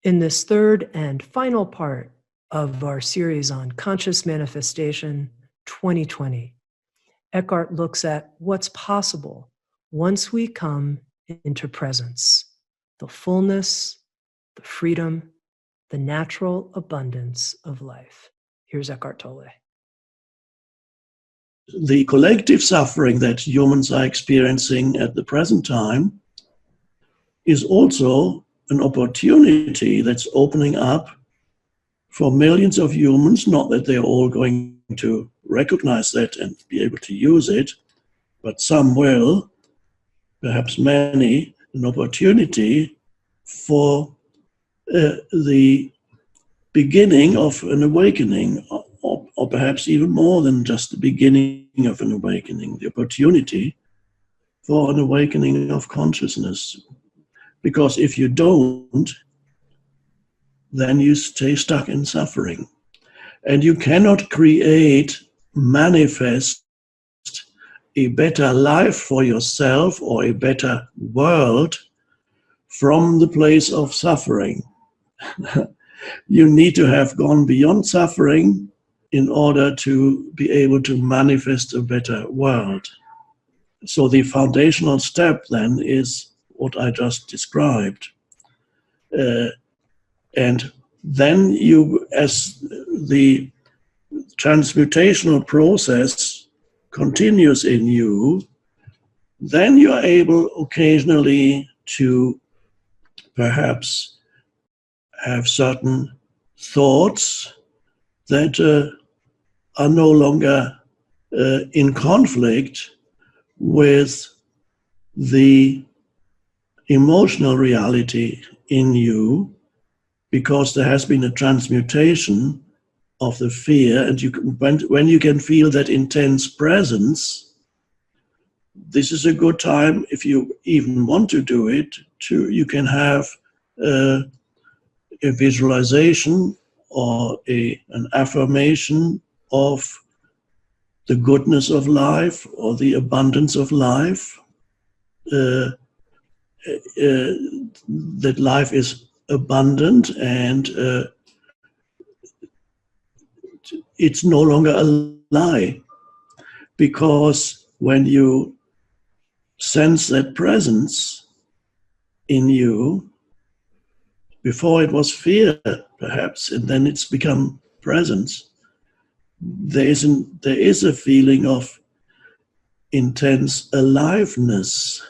In this third and final part of our series on Conscious Manifestation 2020, Eckhart looks at what's possible once we come into presence, the fullness, the freedom, the natural abundance of life. Here's Eckhart Tolle. The collective suffering that humans are experiencing at the present time is also an opportunity that's opening up for millions of humans, not that they're all going to recognize that and be able to use it, but some will, perhaps many, an opportunity for the beginning of an awakening, or perhaps even more than just the beginning of an awakening, the opportunity for an awakening of consciousness. Because if you don't, then you stay stuck in suffering. And you cannot manifest a better life for yourself or a better world from the place of suffering. You need to have gone beyond suffering in order to be able to manifest a better world. So the foundational step then is what I just described. And then you, as the transmutational process continues in you, then you are able occasionally to perhaps have certain thoughts that are no longer in conflict with the emotional reality in you, because there has been a transmutation of the fear, and when you can feel that intense presence, this is a good time, if you even want to do it, you can have a visualization or an affirmation of the goodness of life or the abundance of life, that life is abundant and it's no longer a lie. Because when you sense that presence in you, before it was fear perhaps, and then it's become presence, there is a feeling of intense aliveness.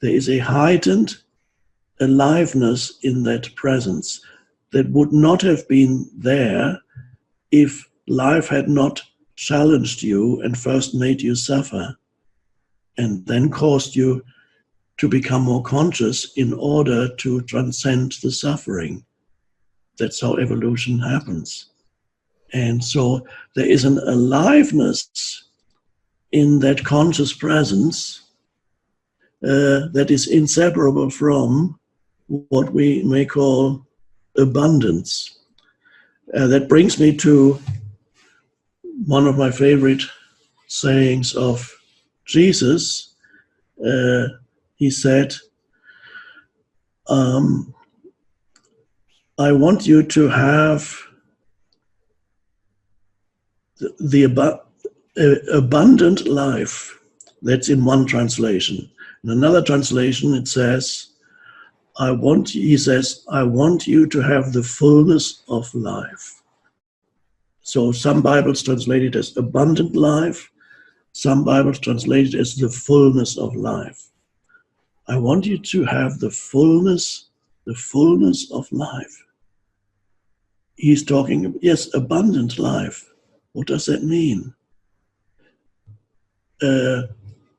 There is a heightened aliveness in that presence that would not have been there if life had not challenged you and first made you suffer and then caused you to become more conscious in order to transcend the suffering. That's how evolution happens. And so there is an aliveness in that conscious presence that is inseparable from what we may call abundance. That brings me to one of my favorite sayings of Jesus. He said, I want you to have the abundant life. That's in one translation. In another translation, it says, I want you to have the fullness of life. So some Bibles translate it as abundant life. Some Bibles translate it as the fullness of life. I want you to have the fullness of life. He's talking, yes, abundant life. What does that mean?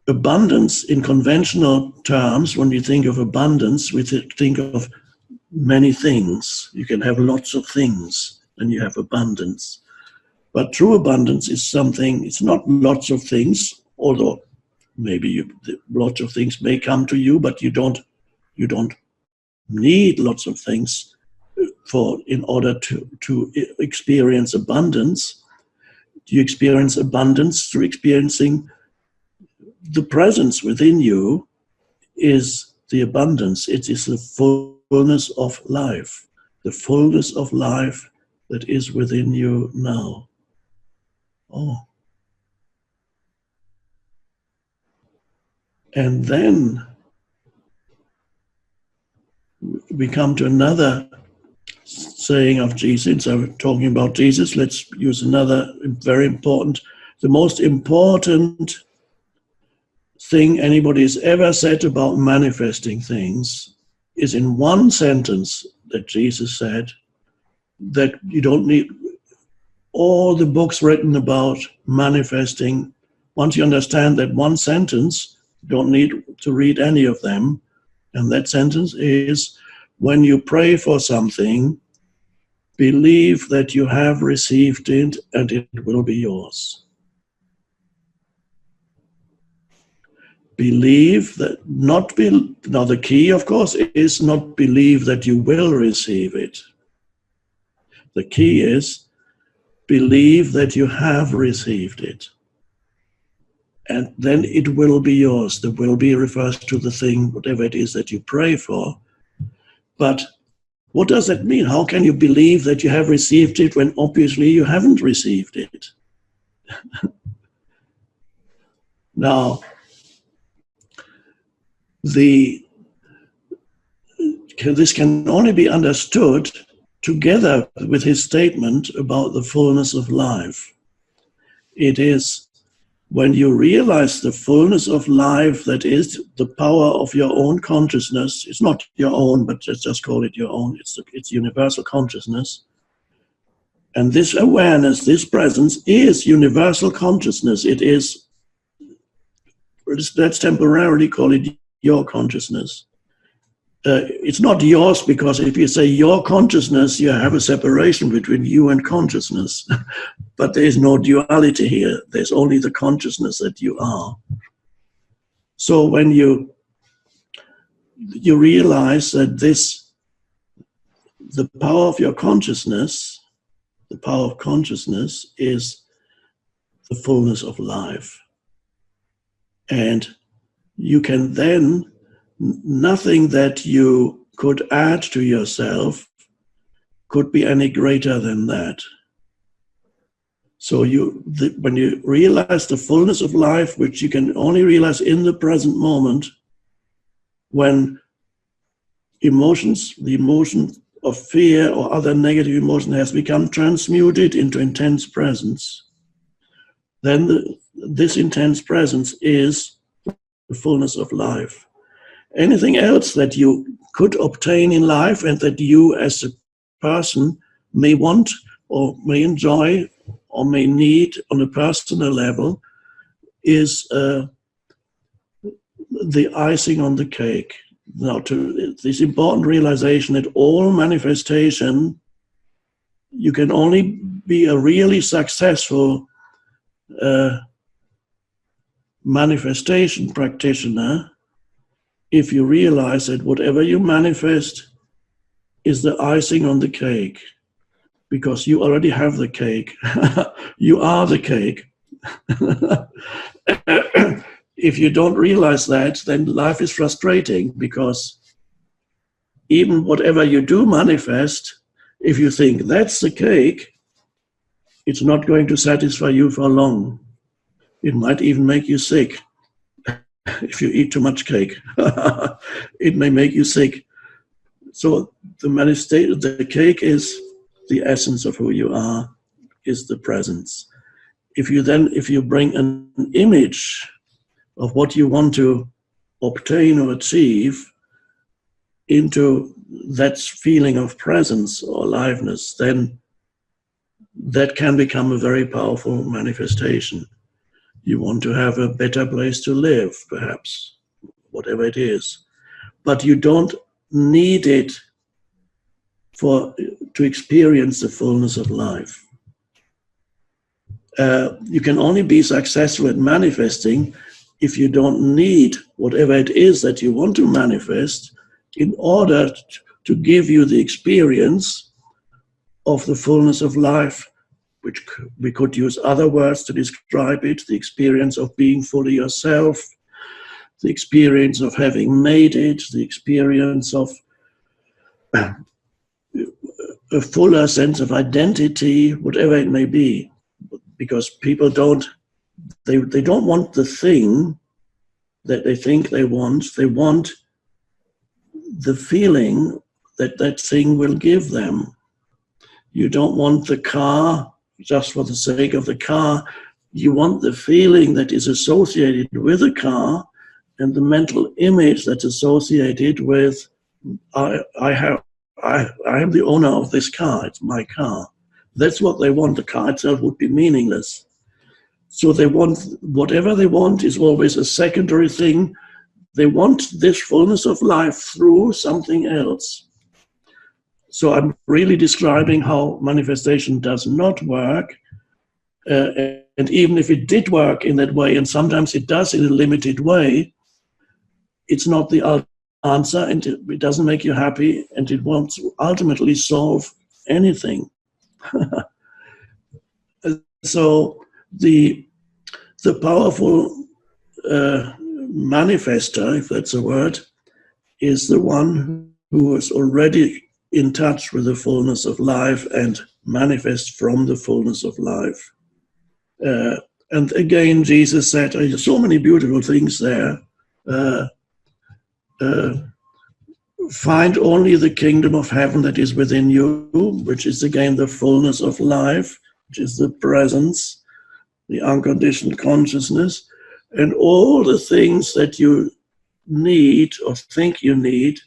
Abundance in conventional terms, when you think of abundance, we think of many things. You can have lots of things and you have abundance. But true abundance is something, it's not lots of things, although maybe lots of things may come to you, but you don't need lots of things in order to experience abundance. You experience abundance through experiencing the presence within you is the abundance. It is the fullness of life. the fullness of life that is within you now. Oh. And then we come to another saying of Jesus. So we're talking about Jesus. Let's use another very important, the most important thing anybody's ever said about manifesting things is in one sentence that Jesus said, that you don't need all the books written about manifesting. Once you understand that one sentence, you don't need to read any of them. And that sentence is, when you pray for something, believe that you have received it and it will be yours. Believe that, now the key, of course, is not believe that you will receive it. The key is believe that you have received it. And then it will be yours. The will be refers to the thing, whatever it is that you pray for. But what does that mean? How can you believe that you have received it when obviously you haven't received it? Now, this can only be understood together with his statement about the fullness of life. It is when you realize the fullness of life, that is the power of your own consciousness. It's not your own, but just call it your own. It's universal consciousness. And this awareness, this presence is universal consciousness. Let's temporarily call it your consciousness. It's not yours, because if you say your consciousness, you have a separation between you and consciousness. But there is no duality here. There's only the consciousness that you are. So when you realize that the power of your consciousness, the power of consciousness is the fullness of life. And you can then, nothing that you could add to yourself could be any greater than that. So when you realize the fullness of life, which you can only realize in the present moment, when the emotion of fear or other negative emotion has become transmuted into intense presence, then this intense presence is the fullness of life. Anything else that you could obtain in life and that you as a person may want or may enjoy or may need on a personal level is the icing on the cake. Now, to this important realization that all manifestation, you can only be a really successful manifestation practitioner if you realize that whatever you manifest is the icing on the cake, because you already have the cake. You are the cake. If you don't realize that, then life is frustrating, because even whatever you do manifest, if you think that's the cake, it's not going to satisfy you for long. It might even make you sick. If you eat too much cake, it may make you sick. So the cake is the essence of who you are, is the presence. If you bring an image of what you want to obtain or achieve into that feeling of presence or aliveness, then that can become a very powerful manifestation. You want to have a better place to live, perhaps, whatever it is. But you don't need it to experience the fullness of life. You can only be successful at manifesting if you don't need whatever it is that you want to manifest in order to give you the experience of the fullness of life, which we could use other words to describe it, the experience of being fully yourself, the experience of having made it, the experience of a fuller sense of identity, whatever it may be, because people don't want the thing that they think they want. They want the feeling that that thing will give them. You don't want the car just for the sake of the car. You want the feeling that is associated with the car and the mental image that's associated with I am the owner of this car. It's my car. That's what they want. The car itself would be meaningless. So they want, whatever they want is always a secondary thing. They want this fullness of life through something else. So I'm really describing how manifestation does not work. And even if it did work in that way, and sometimes it does in a limited way, it's not the answer, and it doesn't make you happy, and it won't ultimately solve anything. So the powerful manifester, if that's a word, is the one who is already in touch with the fullness of life and manifests from the fullness of life. And again, Jesus said, so many beautiful things there. Find only the kingdom of heaven that is within you, which is again the fullness of life, which is the presence, the unconditioned consciousness, and all the things that you need or think you need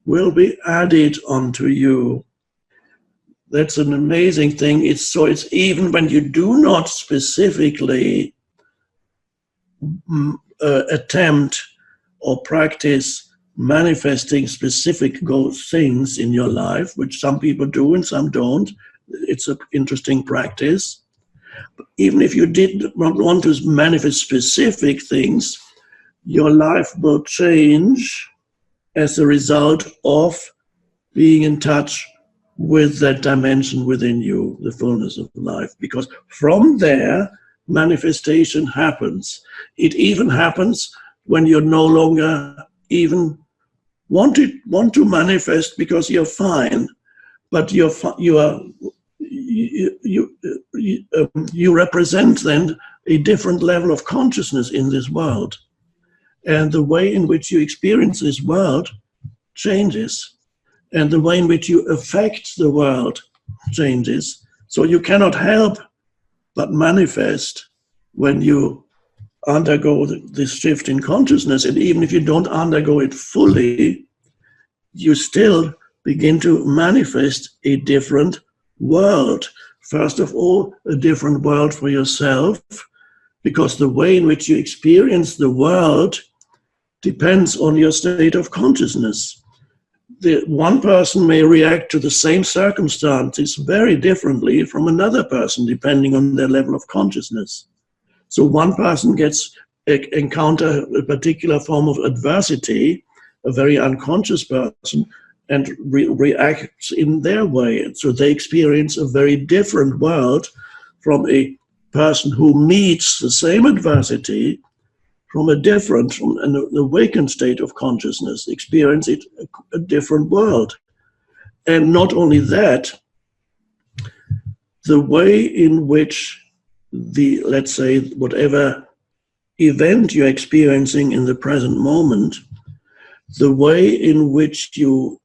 will be added onto you. That's an amazing thing. It's even when you do not specifically attempt or practice manifesting specific things in your life, which some people do and some don't. It's an interesting practice. Even if you did not want to manifest specific things, your life will change as a result of being in touch with that dimension within you, the fullness of life. Because from there, manifestation happens. It even happens when you're no longer even want to manifest because you're fine, but you represent then a different level of consciousness in this world, and the way in which you experience this world changes, and the way in which you affect the world changes. So you cannot help but manifest when you undergo this shift in consciousness. And even if you don't undergo it fully, you still begin to manifest a different world. First of all, a different world for yourself, because the way in which you experience the world depends on your state of consciousness. One person may react to the same circumstances very differently from another person, depending on their level of consciousness. So one person encounter a particular form of adversity, a very unconscious person, and reacts in their way. And so they experience a very different world from a person who meets the same adversity from an awakened state of consciousness, experience it a different world. And not only that, the way in which let's say, whatever event you're experiencing in the present moment, the way in which you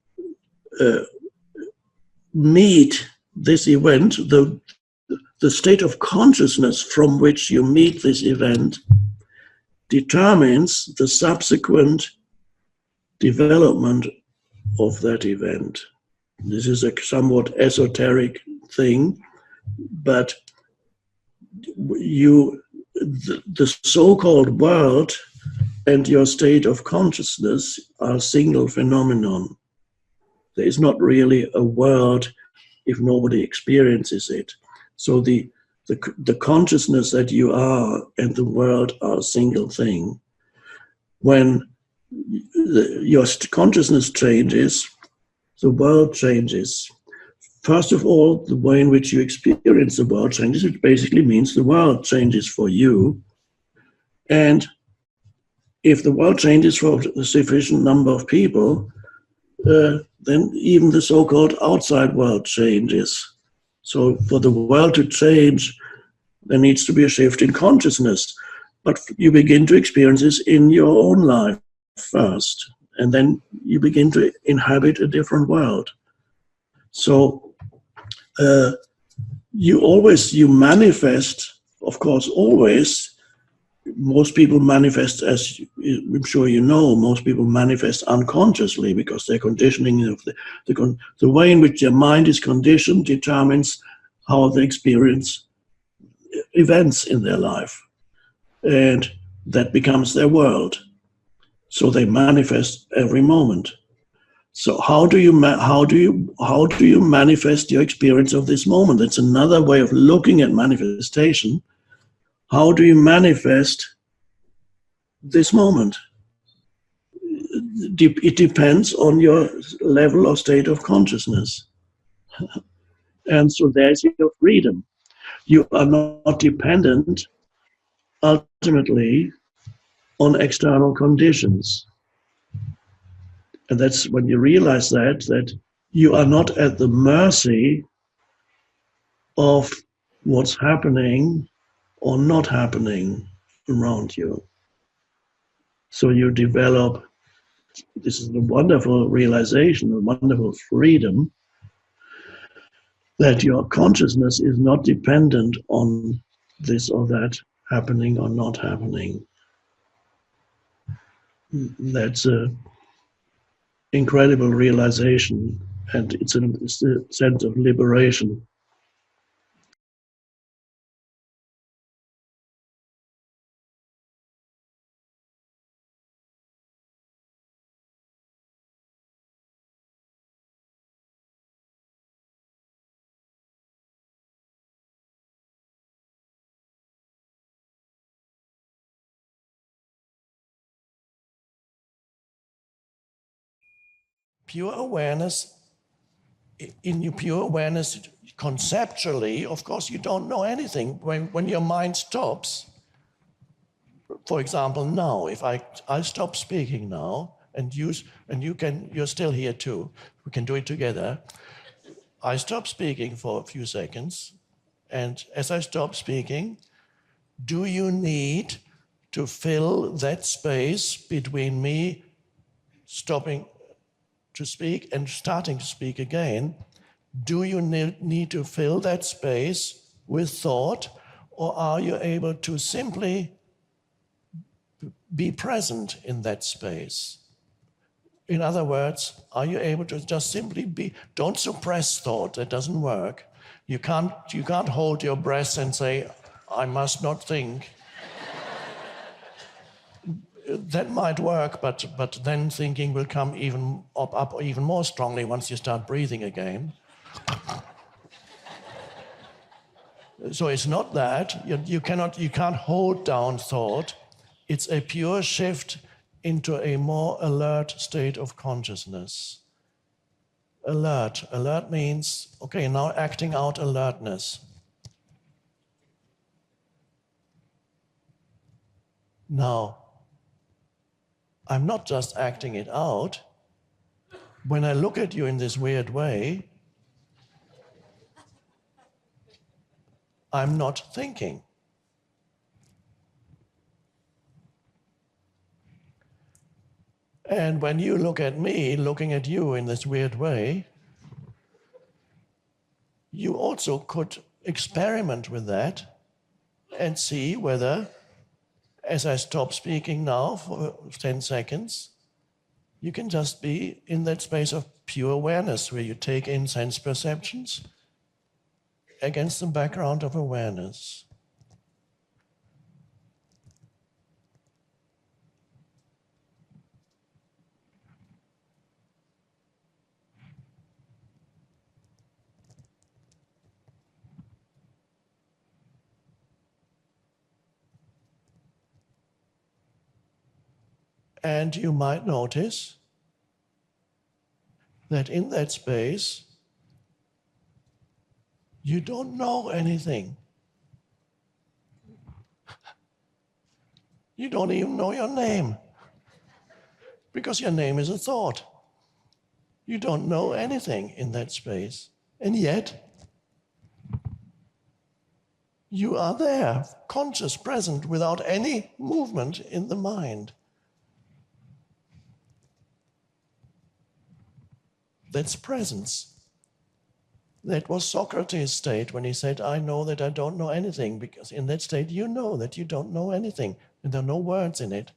meet this event, the state of consciousness from which you meet this event determines the subsequent development of that event. This is a somewhat esoteric thing, but the so-called world and your state of consciousness are a single phenomenon. There is not really a world if nobody experiences it. So the consciousness that you are and the world are a single thing. When your consciousness changes, the world changes. First of all, the way in which you experience the world changes, which basically means the world changes for you. And if the world changes for a sufficient number of people, then even the so-called outside world changes. So for the world to change, there needs to be a shift in consciousness. But you begin to experience this in your own life first, and then you begin to inhabit a different world. So you manifest, of course, always. Most people manifest, as I'm sure you know, most people manifest unconsciously because their conditioning of the way in which their mind is conditioned determines how they experience events in their life, and that becomes their world. So they manifest every moment. So how do you manifest your experience of this moment? That's another way of looking at manifestation. How do you manifest this moment? It depends on your level or state of consciousness. And so there's your freedom. You are not dependent ultimately on external conditions. And that's when you realize that you are not at the mercy of what's happening or not happening around you. So you develop, this is a wonderful realization, a wonderful freedom, that your consciousness is not dependent on this or that happening or not happening. That's an incredible realization, and it's a sense of liberation. Pure awareness, in your pure awareness, conceptually, of course, you don't know anything. When your mind stops, for example, now, if I stop speaking now, and you're still here too, we can do it together. I stop speaking for a few seconds, and as I stop speaking, do you need to fill that space between me stopping to speak and starting to speak again? Do you need to fill that space with thought, or are you able to simply be present in that space? In other words, are you able to just simply be? Don't suppress thought. That doesn't work. You can't hold your breath and say, I must not think. That might work, but then thinking will come up even more strongly once you start breathing again. So it's not that. You can't hold down thought. It's a pure shift into a more alert state of consciousness. Alert. Alert means, okay, now acting out alertness. Now, I'm not just acting it out. When I look at you in this weird way, I'm not thinking. And when you look at me, looking at you in this weird way, you also could experiment with that and see whether, as I stop speaking now for 10 seconds, you can just be in that space of pure awareness where you take in sense perceptions against the background of awareness. And you might notice that in that space, you don't know anything. You don't even know your name, because your name is a thought. You don't know anything in that space. And yet, you are there, conscious, present, without any movement in the mind. That's presence. That was Socrates' state when he said, I know that I don't know anything, because in that state you know that you don't know anything, and there are no words in it.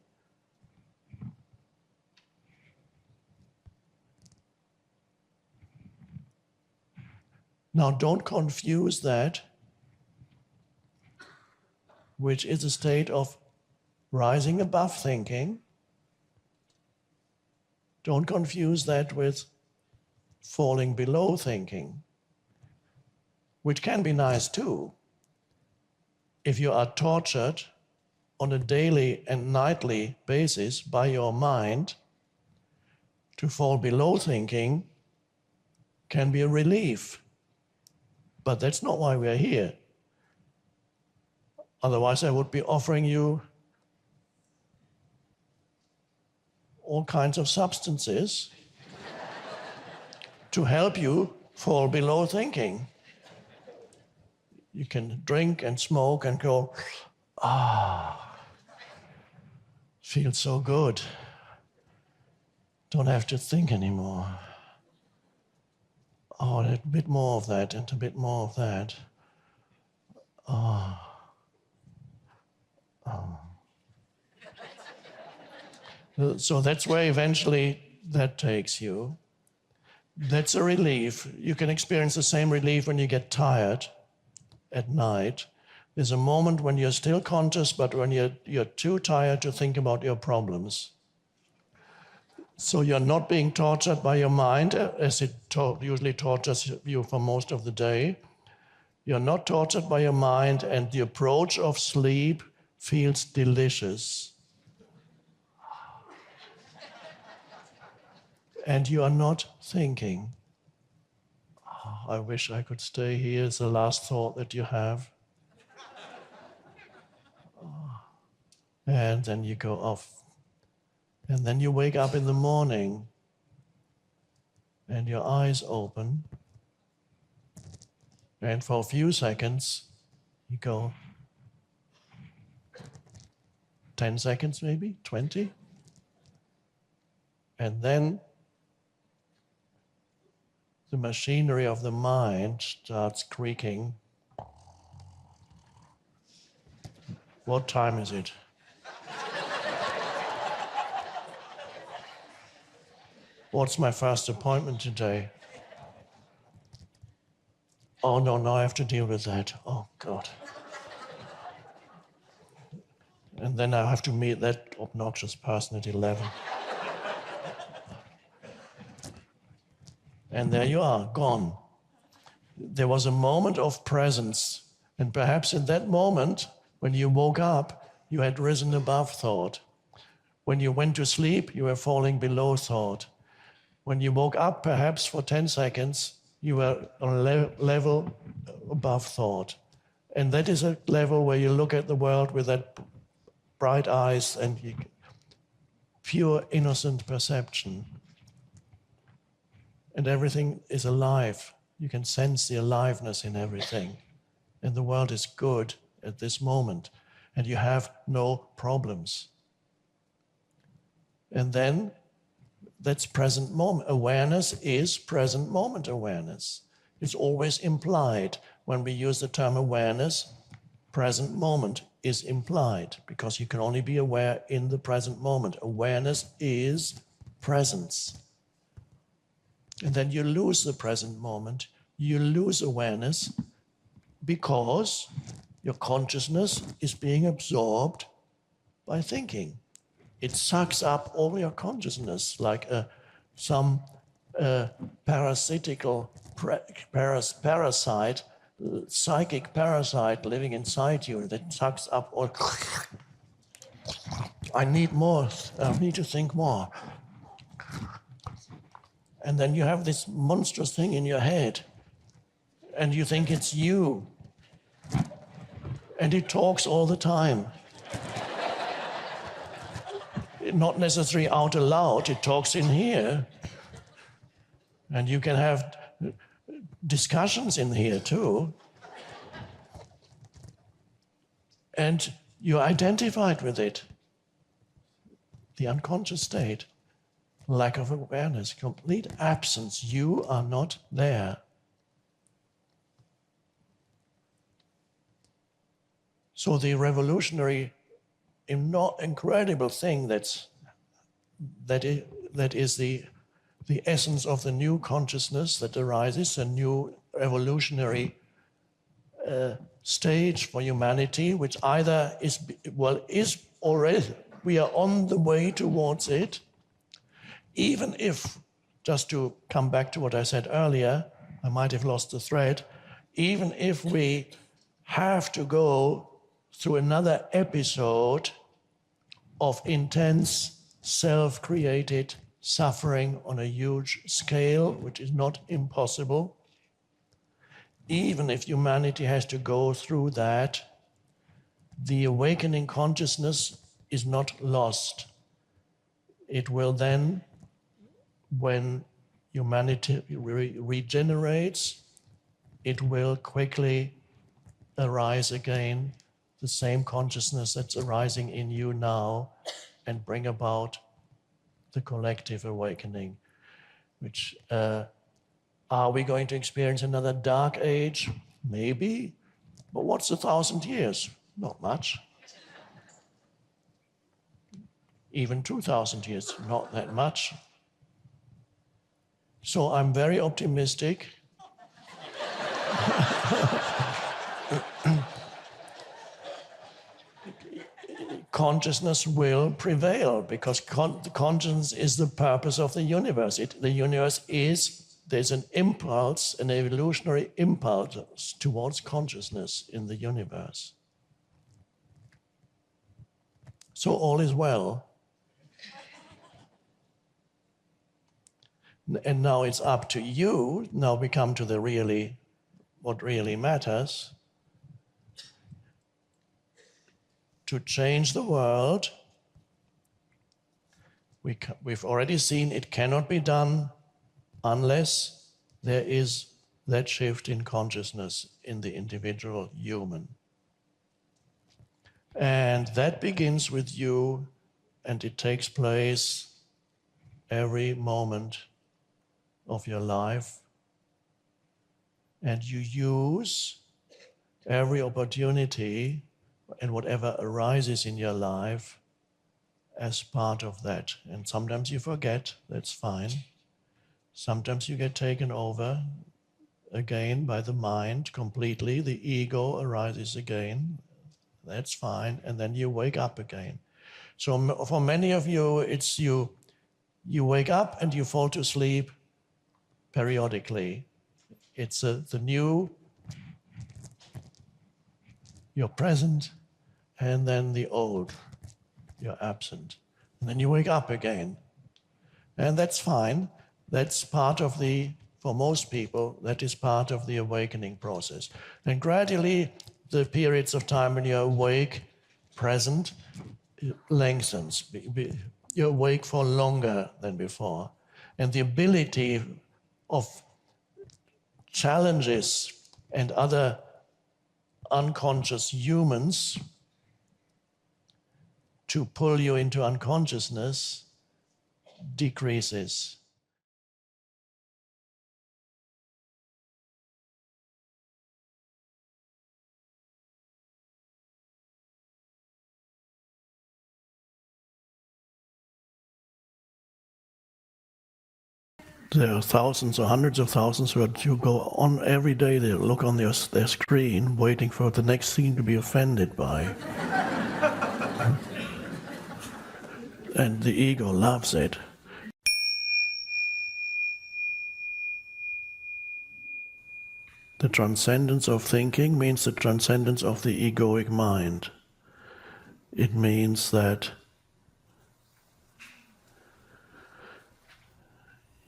Now don't confuse that, which is a state of rising above thinking. Don't confuse that with falling below thinking, which can be nice too. If you are tortured on a daily and nightly basis by your mind, to fall below thinking can be a relief. But that's not why we're here. Otherwise, I would be offering you all kinds of substances to help you fall below thinking. You can drink and smoke and go, feels so good. Don't have to think anymore. Oh, a bit more of that and a bit more of that. So that's where eventually that takes you. That's a relief. You can experience the same relief when you get tired at night. There's a moment when you're still conscious, but when you're too tired to think about your problems. So you're not being tortured by your mind, as it usually tortures you for most of the day. You're not tortured by your mind, and the approach of sleep feels delicious. And you are not thinking. Oh, I wish I could stay here as the last thought that you have. And then you go off. And then you wake up in the morning and your eyes open. And for a few seconds, you go 10 seconds maybe, 20. And then the machinery of the mind starts creaking. What time is it? What's my first appointment today? Oh, no, I have to deal with that. Oh, God. And then I have to meet that obnoxious person at 11. And there you are, gone. There was a moment of presence. And perhaps in that moment, when you woke up, you had risen above thought. When you went to sleep, you were falling below thought. When you woke up, perhaps for 10 seconds, you were on a level above thought. And that is a level where you look at the world with that bright eyes and pure innocent perception. And everything is alive. You can sense the aliveness in everything. And the world is good at this moment. And you have no problems. And then that's present moment. Awareness is present moment awareness. It's always implied. When we use the term awareness, present moment is implied because you can only be aware in the present moment. Awareness is presence. And then you lose the present moment. You lose awareness because your consciousnness is being absorbed by thinking. It sucks up all your consciousness like some parasitical parasite, psychic parasite living inside you that sucks up all. I need more. I need to think more. And then you have this monstrous thing in your head, and you think it's you. And it talks all the time. Not necessarily out aloud, it talks in here. And you can have discussions in here too. And you're identified with it. The unconscious state, lack of awareness, complete absence. You are not there. So the revolutionary, incredible thing that is the essence of the new consciousness that arises, a new evolutionary stage for humanity, which either is already, we are on the way towards it, even if, just to come back to what I said earlier, I might have lost the thread, even if we have to go through another episode of intense self-created suffering on a huge scale, which is not impossible. Even if humanity has to go through that, the awakening consciousness is not lost. It will then, when humanity regenerates, it will quickly arise again, the same consciousness that's arising in you now, and bring about the collective awakening, which are we going to experience another dark age? Maybe. But what's 1,000 years? Not much. Even 2,000 years, not that much. So I'm very optimistic. Consciousness will prevail because consciousness is the purpose of the universe. The universe is, there's an impulse, an evolutionary impulse towards consciousness in the universe. So all is well. And now it's up to you. Now we come to what really matters. To change the world. We've already seen it cannot be done unless there is that shift in consciousness in the individual human. And that begins with you, and it takes place every moment of your life. And you use every opportunity and whatever arises in your life as part of that. And sometimes you forget, that's fine. Sometimes you get taken over again by the mind completely. The ego arises again, that's fine. And then you wake up again. So for many of you, it's you wake up and you fall to sleep periodically. It's the new, you're present, and then the old, you're absent. And then you wake up again. And that's fine. That's part of for most people, that is part of the awakening process. And gradually, the periods of time when you're awake, present, lengthens. You're awake for longer than before. And the ability of challenges and other unconscious humans to pull you into unconsciousness decreases. There are thousands or hundreds of thousands who go on every day, they look on their screen waiting for the next scene to be offended by. And the ego loves it. The transcendence of thinking means the transcendence of the egoic mind. It means that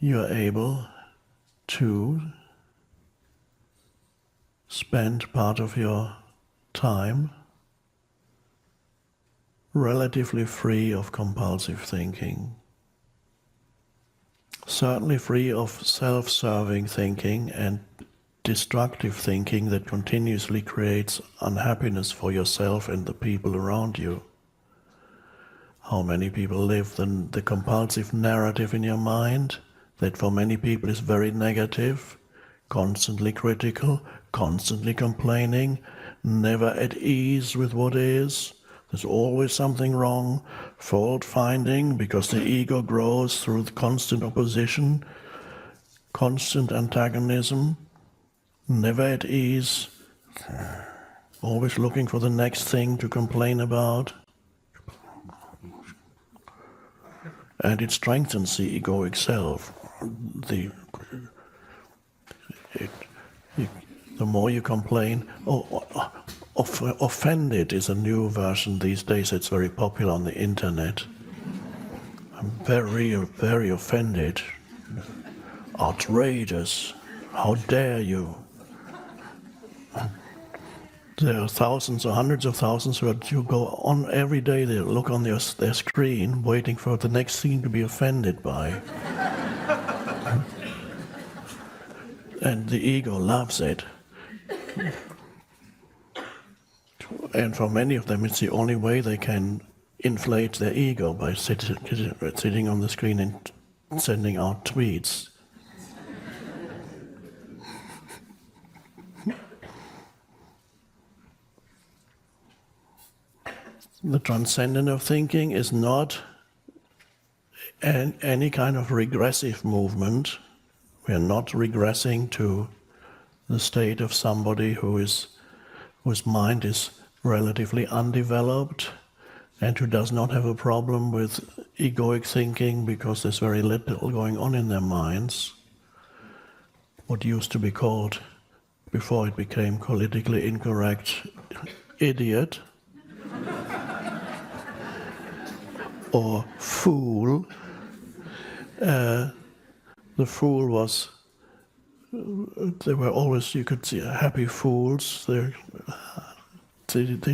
you are able to spend part of your time relatively free of compulsive thinking. certainly free of self-serving thinking and destructive thinking that continuously creates unhappiness for yourself and the people around you. How many people live the compulsive narrative in your mind that for many people is very negative, constantly critical, constantly complaining, never at ease with what is. There's always something wrong, fault finding, because the ego grows through the constant opposition, constant antagonism, never at ease, always looking for the next thing to complain about. And it strengthens the egoic self. The more you complain, offended is a new version these days. It's very popular on the internet. I'm very, very offended. Outrageous. How dare you? There are thousands or hundreds of thousands who go on every day, they look on their screen waiting for the next thing to be offended by. And the ego loves it. And for many of them, it's the only way they can inflate their ego, by sitting on the screen and sending out tweets. The transcendent of thinking is not any kind of regressive movement. We are not regressing to the state of somebody whose mind is relatively undeveloped and who does not have a problem with egoic thinking because there's very little going on in their minds. What used to be called, before it became politically incorrect, idiot or fool. The fool was, they were always, you could see, happy fools. They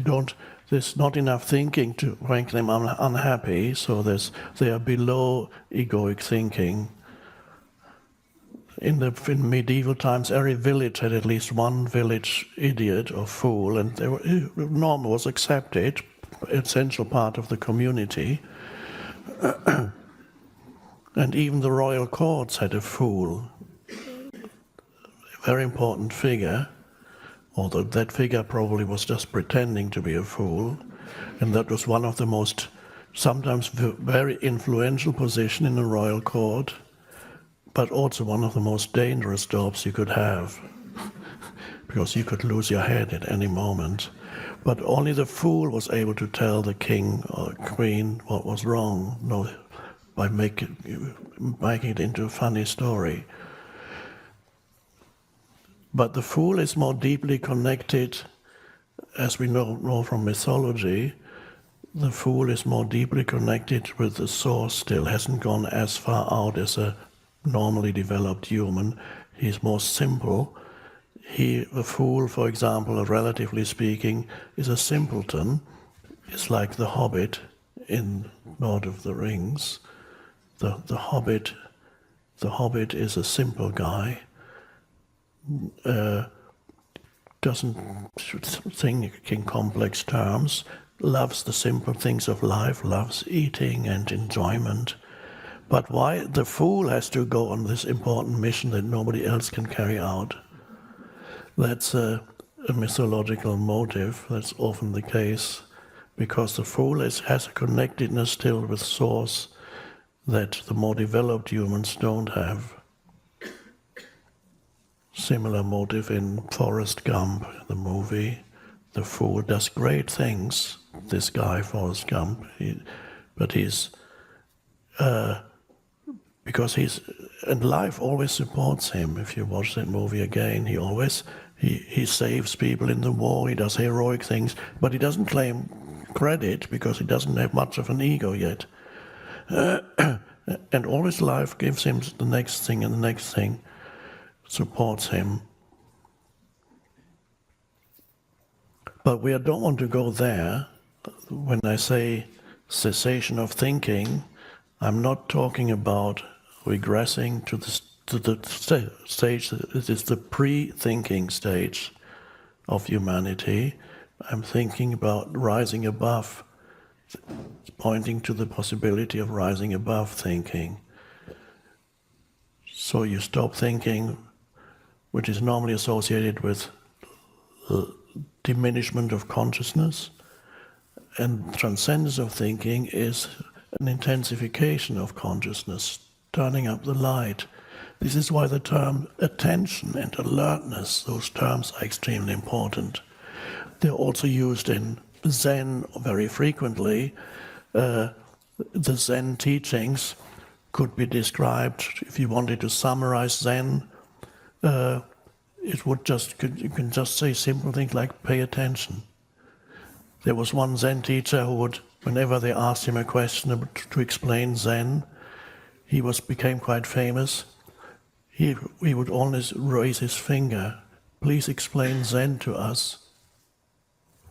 don't, there's not enough thinking to make them unhappy, so they are below egoic thinking. In medieval times, every village had at least one village idiot or fool, and normal was accepted, essential part of the community. And even the royal courts had a fool, a very important figure, although that figure probably was just pretending to be a fool, and that was one of the most, sometimes very influential position in the royal court, but also one of the most dangerous jobs you could have, because you could lose your head at any moment. But only the fool was able to tell the king or queen what was wrong, by making it into a funny story. But the fool is more deeply connected, as we know from mythology. The fool is more deeply connected with the source still, hasn't gone as far out as a normally developed human. He's more simple. The fool, for example, relatively speaking, is a simpleton. It's like the Hobbit in Lord of the Rings. The Hobbit is a simple guy. Doesn't think in complex terms. Loves the simple things of life. Loves eating and enjoyment. But why the fool has to go on this important mission that nobody else can carry out? That's a mythological motive. That's often the case, because the fool has a connectedness still with source that the more developed humans don't have. Similar motive in Forrest Gump, the movie. The fool does great things, this guy, Forrest Gump, because and life always supports him. If you watch that movie again, he saves people in the war, he does heroic things, but he doesn't claim credit because he doesn't have much of an ego yet. And all his life gives him the next thing and the next thing, supports him. But we don't want to go there. When I say cessation of thinking, I'm not talking about regressing to the stage that is the pre-thinking stage of humanity. I'm thinking about rising above, pointing to the possibility of rising above thinking. So you stop thinking, which is normally associated with diminishment of consciousness, and transcendence of thinking is an intensification of consciousness, turning up the light. This is why the term attention and alertness, those terms are extremely important. They're also used in Zen very frequently. The Zen teachings could be described, if you wanted to summarize Zen, you can just say simple things like pay attention. There was one Zen teacher who would, whenever they asked him a question to explain Zen, he became quite famous. He would always raise his finger. Please explain Zen to us.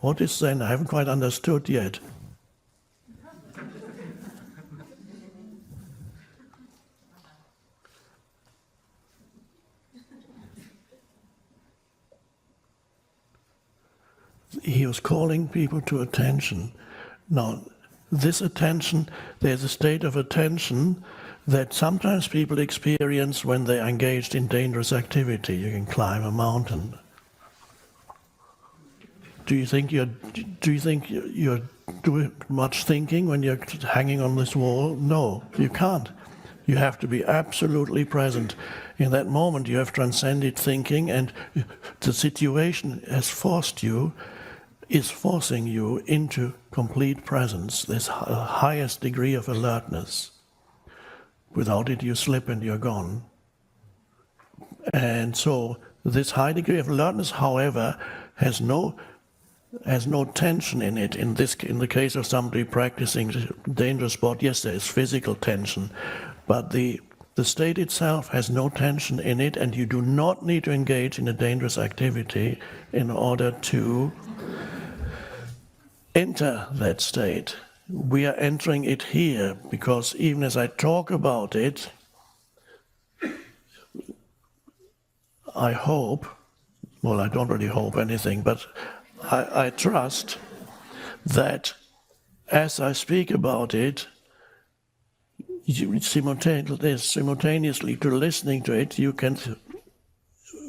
What is Zen? I haven't quite understood yet. He was calling people to attention. Now, this attention, there's a state of attention that sometimes people experience when they're engaged in dangerous activity. You can climb a mountain. Do you think you're doing much thinking when you're hanging on this wall? No, you can't. You have to be absolutely present. In that moment, you have transcended thinking, and the situation is forcing you into complete presence, this highest degree of alertness. Without it, you slip and you're gone. And so this high degree of alertness, however, has no tension in it. In the case of somebody practicing dangerous sport, yes, there is physical tension, but the state itself has no tension in it, and you do not need to engage in a dangerous activity in order to enter that state. We are entering it here, because even as I talk about it, I hope, well, I don't really hope anything, but I trust that as I speak about it, simultaneously to listening to it, you can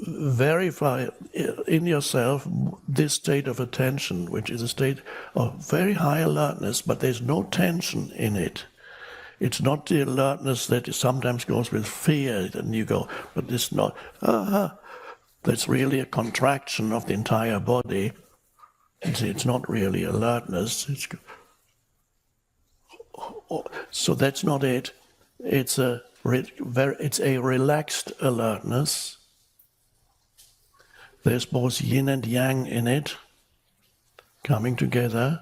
verify in yourself this state of attention, which is a state of very high alertness, but there's no tension in it. It's not the alertness that sometimes goes with fear, and you go, but it's not, that's really a contraction of the entire body. It's not really alertness. So that's not it. It's a relaxed alertness. There's both yin and yang in it, coming together,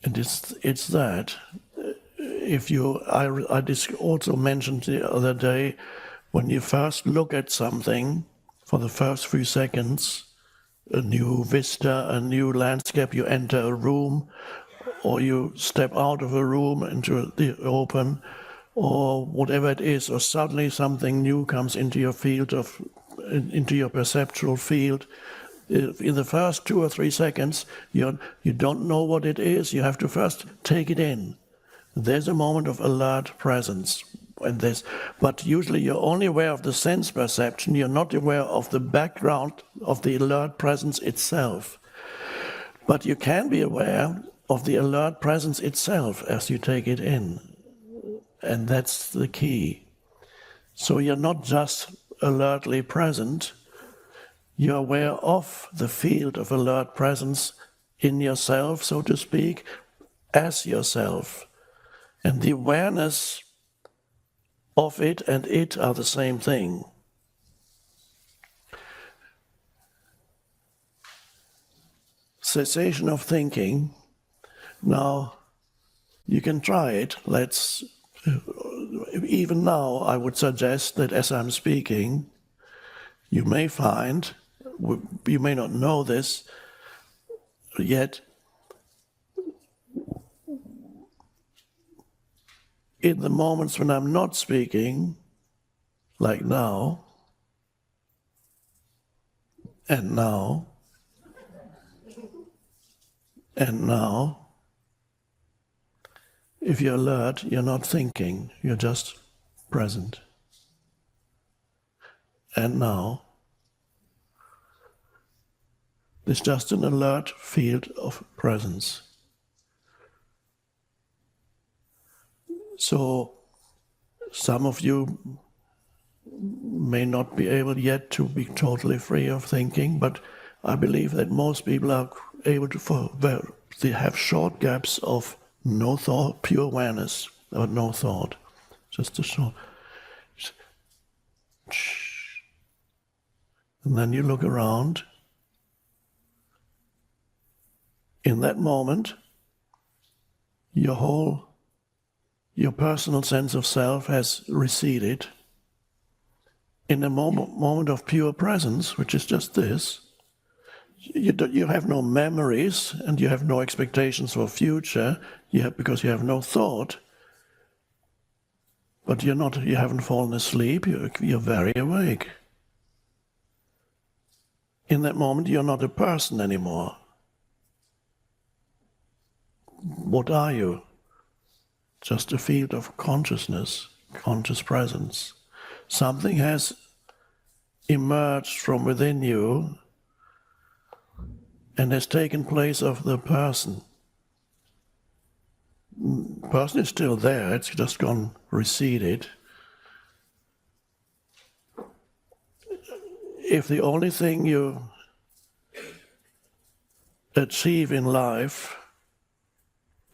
and it's that. I also mentioned the other day, when you first look at something for the first few seconds, a new vista, a new landscape, you enter a room, or you step out of a room into the open, or whatever it is, or suddenly something new comes into your into your perceptual field. In the first 2 or 3 seconds, you don't know what it is. You have to first take it in. There's a moment of alert presence. But usually you're only aware of the sense perception. You're not aware of the background of the alert presence itself. But you can be aware of the alert presence itself as you take it in. And that's the key. So you're not just alertly present, you're aware of the field of alert presence in yourself, so to speak, as yourself. And the awareness of it and it are the same thing. Cessation of thinking. Now, you can try it. Even now, I would suggest that as I'm speaking, you may find, you may not know this yet, in the moments when I'm not speaking, like now, and now, and now, if you're alert, you're not thinking, you're just present. And now, there's just an alert field of presence. So, some of you may not be able yet to be totally free of thinking, but I believe that most people are able to, they have short gaps of no thought, pure awareness, or no thought. Just a short. And then you look around. In that moment, your personal sense of self has receded. In a moment of pure presence, which is just this, you have no memories and you have no expectations for future, because you have no thought. But you haven't fallen asleep, you're very awake. In that moment, you're not a person anymore. What are you? Just a field of consciousness, conscious presence. Something has emerged from within you and has taken place of the person. The person is still there, it's just gone receded. If the only thing you achieve in life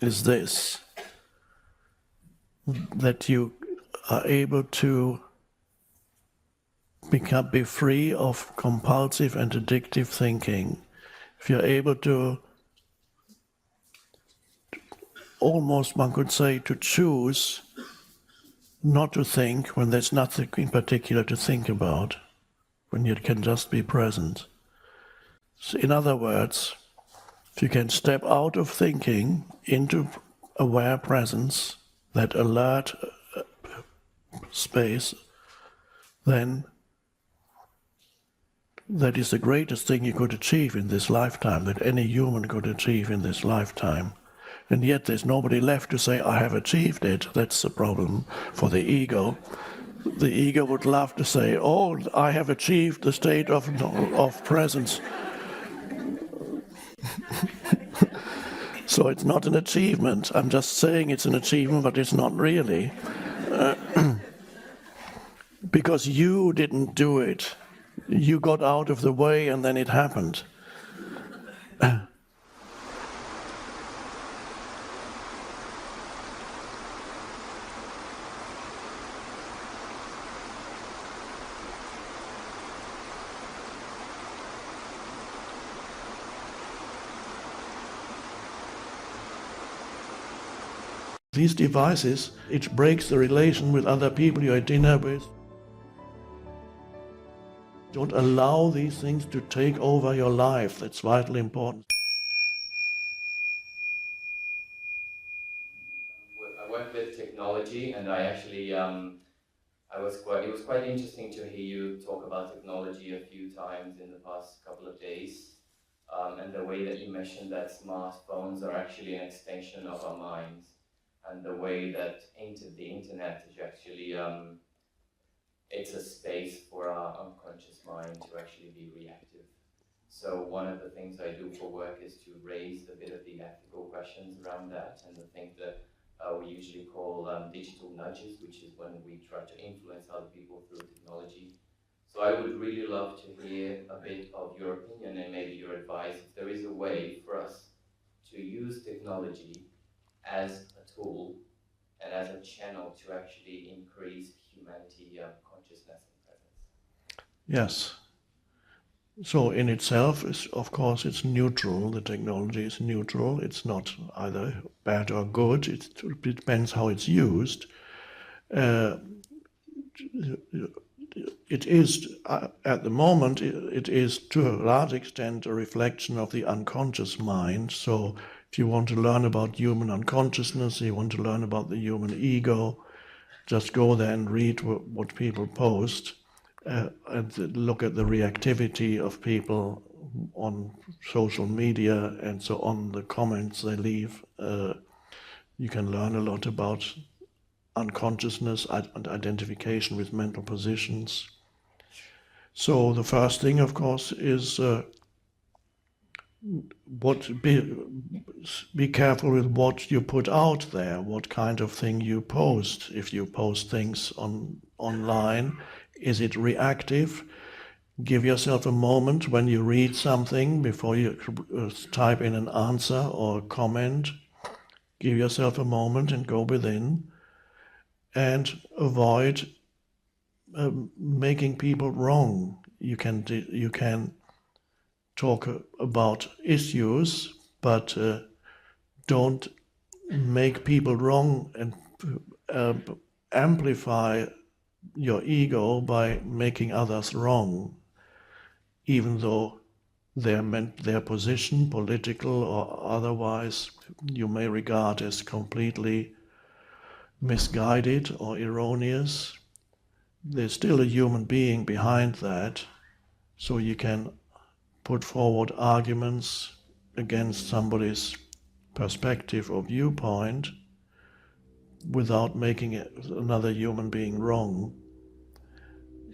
is this, that you are able to be free of compulsive and addictive thinking, if you're able to, almost one could say, to choose not to think when there's nothing in particular to think about, when you can just be present. So in other words, if you can step out of thinking into aware presence, that alert space, then that is the greatest thing you could achieve in this lifetime, that any human could achieve in this lifetime. And yet there's nobody left to say, I have achieved it. That's the problem for the ego. The ego would love to say, oh, I have achieved the state of presence. So it's not an achievement. I'm just saying it's an achievement, but it's not really. Because you didn't do it. You got out of the way and then it happened. These devices, it breaks the relation with other people you're at dinner with. Don't allow these things to take over your life. That's vitally important. I work with technology, and I actually, it was quite interesting to hear you talk about technology a few times in the past couple of days, and the way that you mentioned that smartphones are actually an extension of our minds, and the way that the internet is actually it's a space for our unconscious mind to actually be reactive. So one of the things I do for work is to raise a bit of the ethical questions around that, and the things that we usually call digital nudges, which is when we try to influence other people through technology. So I would really love to hear a bit of your opinion and maybe your advice if there is a way for us to use technology as a tool and as a channel to actually increase humanity consciousness and presence. Yes. So in itself, of course, it's neutral. The technology is neutral. It's not either bad or good. It depends how it's used. It is, at the moment, it is to a large extent a reflection of the unconscious mind. So If you want to learn about human unconsciousness, you want to learn about the human ego, just go there and read what people post and look at the reactivity of people on social media and so on, the comments they leave. You can learn a lot about unconsciousness and identification with mental positions. So the first thing, of course, is be careful with what you put out there, what kind of thing you post. If you post things online, is it reactive? Give yourself a moment when you read something before you type in an answer or a comment. Give yourself a moment and go within and avoid making people wrong. You can talk about issues, but don't make people wrong and amplify your ego by making others wrong, even though their position, political or otherwise, you may regard as completely misguided or erroneous. There's still a human being behind that, so you can put forward arguments against somebody's perspective or viewpoint without making another human being wrong.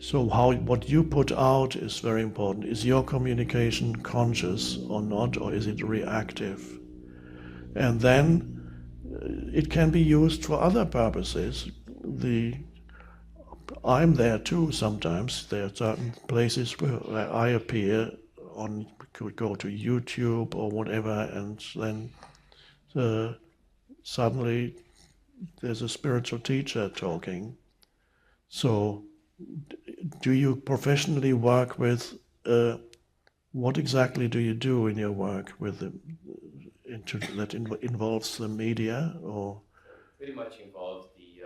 So what you put out is very important. Is your communication conscious or not, or is it reactive? And then it can be used for other purposes. I'm there too sometimes. There are certain places where I appear on, could go to YouTube or whatever, and then suddenly there's a spiritual teacher talking. So do you professionally work with, what exactly do you do in your work with that involves the media, or? Pretty much involves the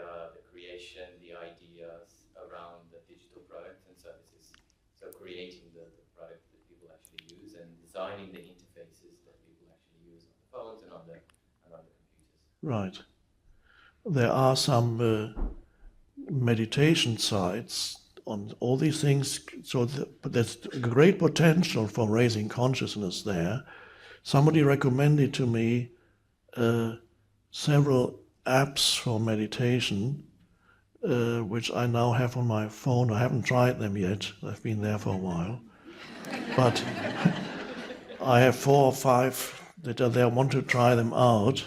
creation, the ideas around the digital products and services. So creating the product that people actually use and designing the interfaces that people actually use on the phones and on the computers. Right. There are some meditation sites on all these things, so there's great potential for raising consciousness there. Somebody recommended to me several apps for meditation, which I now have on my phone. I haven't tried them yet. I've been there for a while. But I have 4 or 5 that are there, want to try them out.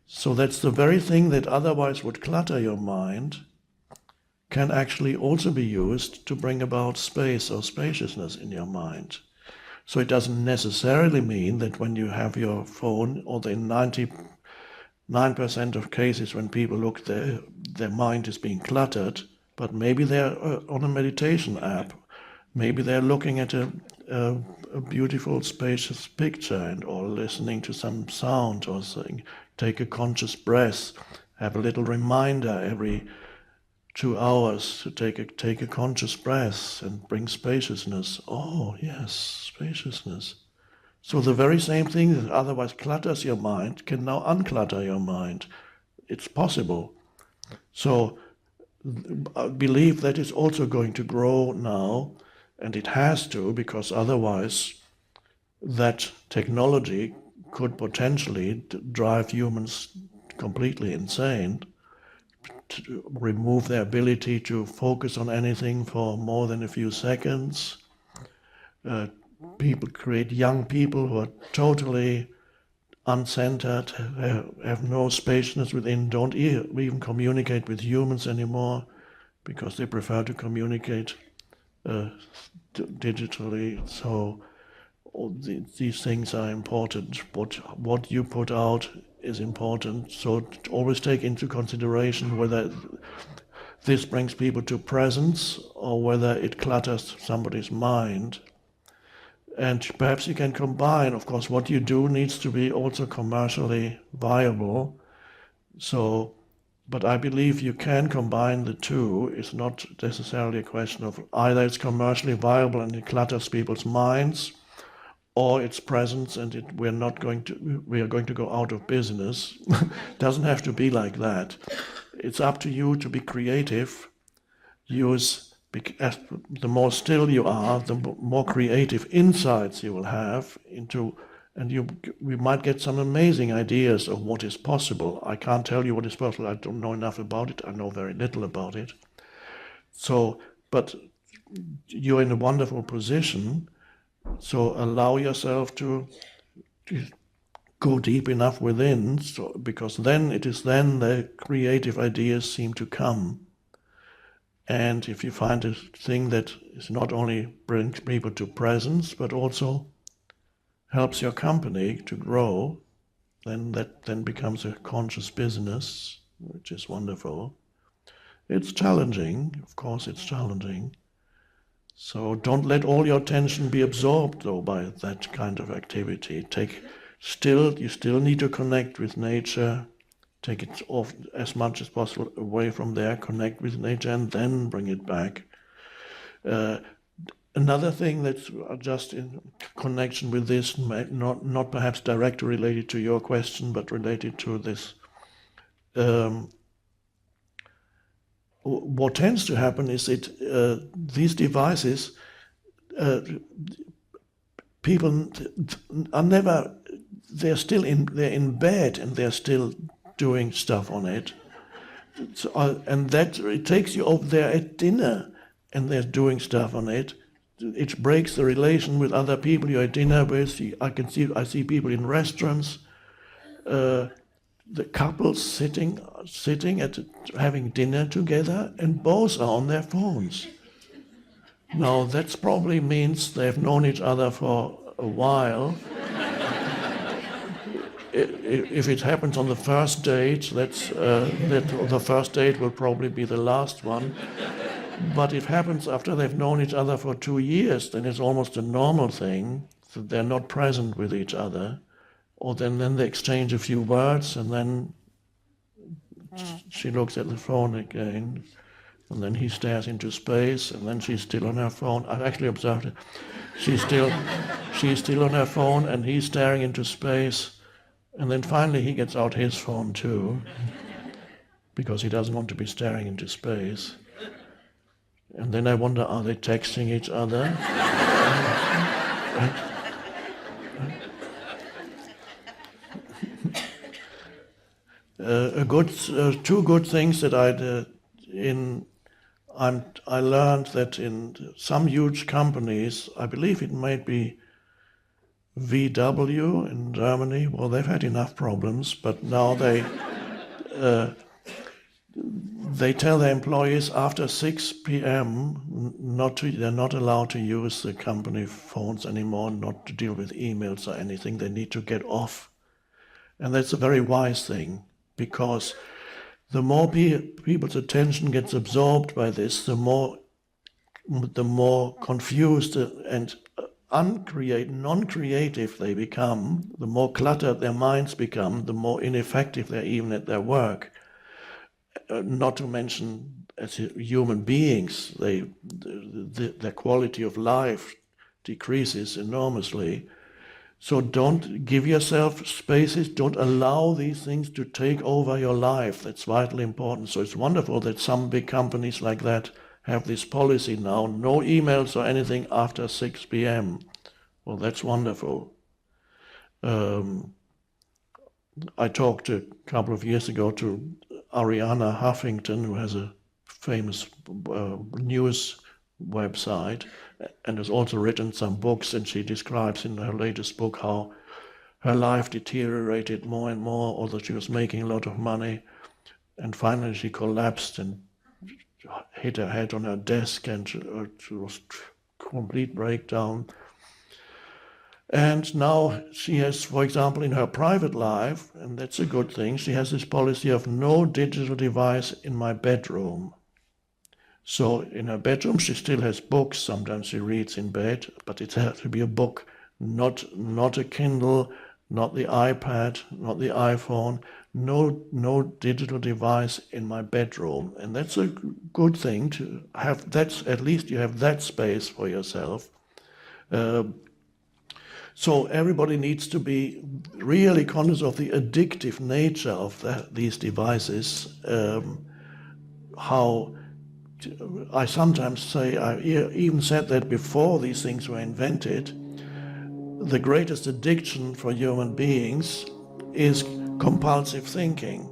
So that's the very thing that otherwise would clutter your mind, can actually also be used to bring about space or spaciousness in your mind. So it doesn't necessarily mean that when you have your phone, or the 99% of cases when people look, their mind is being cluttered, but maybe they're on a meditation app. Maybe they're looking at a beautiful, spacious picture or listening to some sound or saying, take a conscious breath, have a little reminder every 2 hours to take a conscious breath and bring spaciousness. Oh, yes, spaciousness. So the very same thing that otherwise clutters your mind can now unclutter your mind. It's possible. So I believe that is also going to grow now, and it has to, because otherwise that technology could potentially drive humans completely insane, to remove their ability to focus on anything for more than a few seconds. People create young people who are totally uncentered, have no spaciousness within, don't even communicate with humans anymore, because they prefer to communicate digitally. So all these things are important. What you put out is important. So always take into consideration whether this brings people to presence or whether it clutters somebody's mind. And perhaps you can combine, of course, what you do needs to be also commercially viable. So, but I believe you can combine the two. It's not necessarily a question of either it's commercially viable and it clutters people's minds, or its presence, and we are going to go out of business. Doesn't have to be like that. It's up to you to be creative. The more still you are, the more creative insights you will have we might get some amazing ideas of what is possible. I can't tell you what is possible. I don't know enough about it. I know very little about it. So, but you're in a wonderful position. So allow yourself to go deep enough within, because then the creative ideas seem to come. And if you find a thing that is not only brings people to presence, but also helps your company to grow, then that then becomes a conscious business, which is wonderful. It's challenging, of course it's challenging. So don't let all your attention be absorbed, though, by that kind of activity. You still need to connect with nature. Take it off as much as possible away from there, connect with nature, and then bring it back. Another thing that's just in connection with this, not perhaps directly related to your question, but related to this. What tends to happen is that these devices, people are never, they're in bed and they're still doing stuff on it. And that it takes you over there at dinner and they're doing stuff on it. It breaks the relation with other people you're at dinner with. I see people in restaurants, the couples sitting at having dinner together, and both are on their phones. Now that probably means they've known each other for a while. If it happens on the first date, the first date will probably be the last one. But if it happens after they've known each other for 2 years, then it's almost a normal thing that they're not present with each other. Or then they exchange a few words, and then she looks at the phone again, and then he stares into space, and then she's still on her phone. I've actually observed it. She's still on her phone, and he's staring into space, and then finally he gets out his phone too, because he doesn't want to be staring into space. And then I wonder, are they texting each other? Two good things that I learned that in some huge companies, I believe it might be VW in Germany. Well, they've had enough problems, but now they tell their employees after 6 p.m. they're not allowed to use the company phones anymore, not to deal with emails or anything. They need to get off. And that's a very wise thing, because the more people's attention gets absorbed by this, the more confused and non-creative they become, the more cluttered their minds become, the more ineffective they're even at their work. Not to mention, as human beings, their quality of life decreases enormously. So don't give yourself spaces, don't allow these things to take over your life. That's vitally important. So it's wonderful that some big companies like that have this policy now, no emails or anything after 6 p.m. Well, that's wonderful. I talked a couple of years ago to Arianna Huffington, who has a famous news website and has also written some books, and she describes in her latest book how her life deteriorated more and more, although she was making a lot of money, and finally she collapsed and hit her head on her desk, and she was complete breakdown. And now she has, for example, in her private life, and that's a good thing, she has this policy of no digital device in my bedroom. So in her bedroom, she still has books. Sometimes she reads in bed, but it has to be a book, not a Kindle, not the iPad, not the iPhone, no digital device in my bedroom. And that's a good thing to have. At least you have that space for yourself. So everybody needs to be really conscious of the addictive nature of these devices. How I sometimes say, I even said that before these things were invented, the greatest addiction for human beings is compulsive thinking.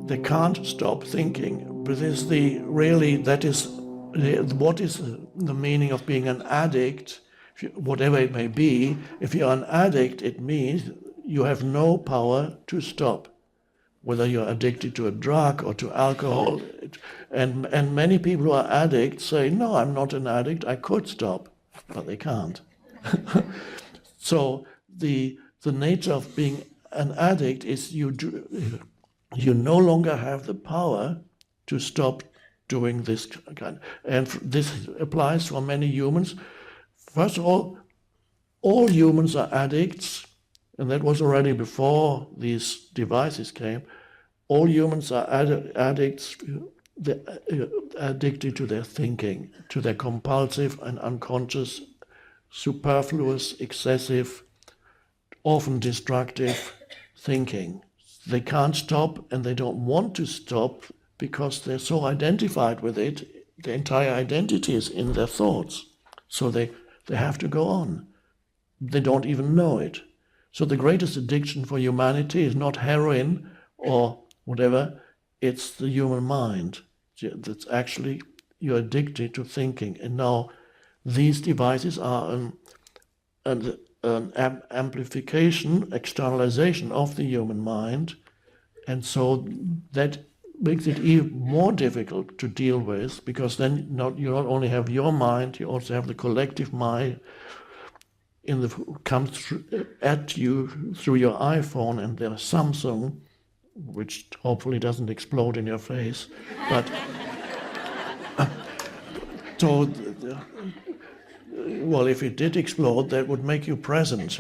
They can't stop thinking. But what is the meaning of being an addict? Whatever it may be, if you're an addict, it means you have no power to stop. Whether you're addicted to a drug or to alcohol. And many people who are addicts say, no, I'm not an addict, I could stop, but they can't. So the nature of being an addict is you no longer have the power to stop doing this kind. And this applies for many humans. First of all humans are addicts, and that was already before these devices came. All humans are addicts, addicted to their thinking, to their compulsive and unconscious, superfluous, excessive, often destructive thinking. They can't stop, and they don't want to stop because they're so identified with it. Their entire identity is in their thoughts. So they have to go on. They don't even know it. So the greatest addiction for humanity is not heroin or whatever, it's the human mind. That's actually, you're addicted to thinking. And now these devices are an amplification, externalization of the human mind. And so that makes it even more difficult to deal with, because then you not only have your mind, you also have the collective mind comes at you through your iPhone and their Samsung, which hopefully doesn't explode in your face. But so, well, if it did explode, that would make you present.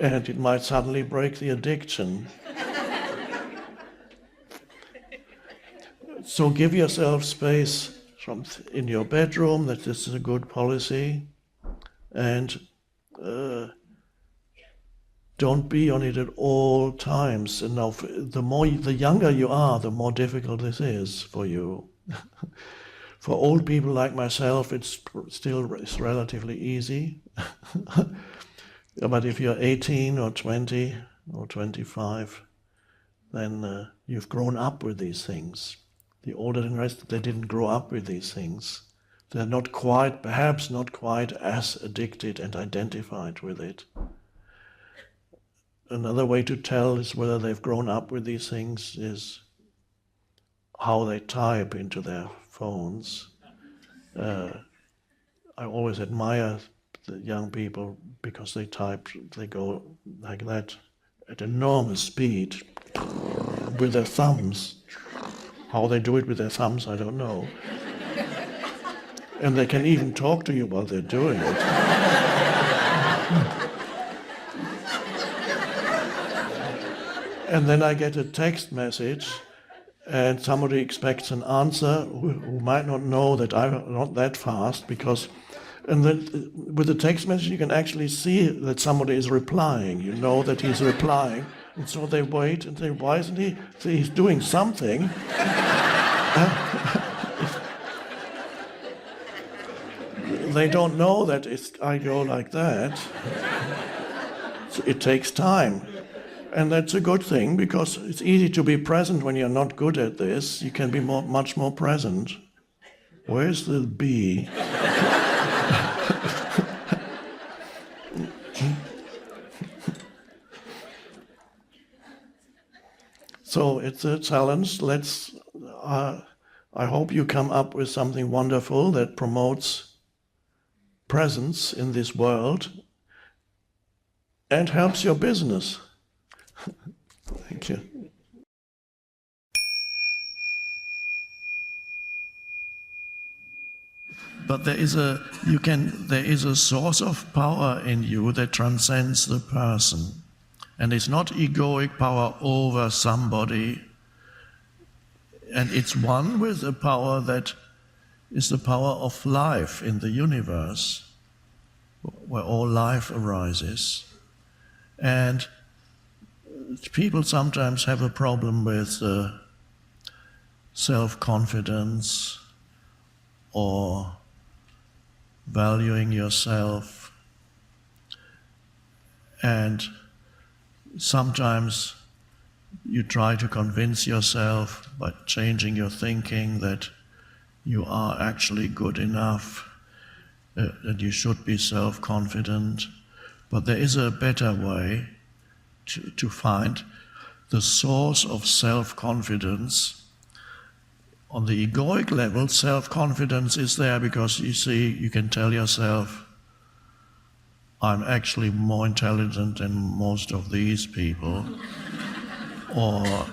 And it might suddenly break the addiction. So give yourself space in your bedroom, that this is a good policy, and don't be on it at all times. And now, the younger you are, the more difficult this is for you. For old people like myself, it's relatively easy. But if you're 18 or 20 or 25, then you've grown up with these things. The older generation, they didn't grow up with these things. They're perhaps not quite as addicted and identified with it. Another way to tell is whether they've grown up with these things is how they type into their phones. I always admire the young people because they go like that at enormous speed with their thumbs. How they do it with their thumbs, I don't know. And they can even talk to you while they're doing it. And then I get a text message, and somebody expects an answer who might not know that I'm not that fast, and then with the text message you can actually see that somebody is replying. You know that he's replying. And so they wait and say, why isn't he? So he's doing something. They don't know that I go like that. So it takes time. And that's a good thing, because it's easy to be present when you're not good at this. You can be much more present. Where's the bee? So it's a challenge. I hope you come up with something wonderful that promotes presence in this world and helps your business. Thank you. But there is a source of power in you that transcends the person. And it's not egoic power over somebody, and it's one with a power that is the power of life in the universe, where all life arises. And people sometimes have a problem with self-confidence or valuing yourself, and sometimes you try to convince yourself by changing your thinking that you are actually good enough, that you should be self-confident. But there is a better way to find the source of self-confidence. On the egoic level, self-confidence is there because you see, you can tell yourself, I'm actually more intelligent than most of these people, or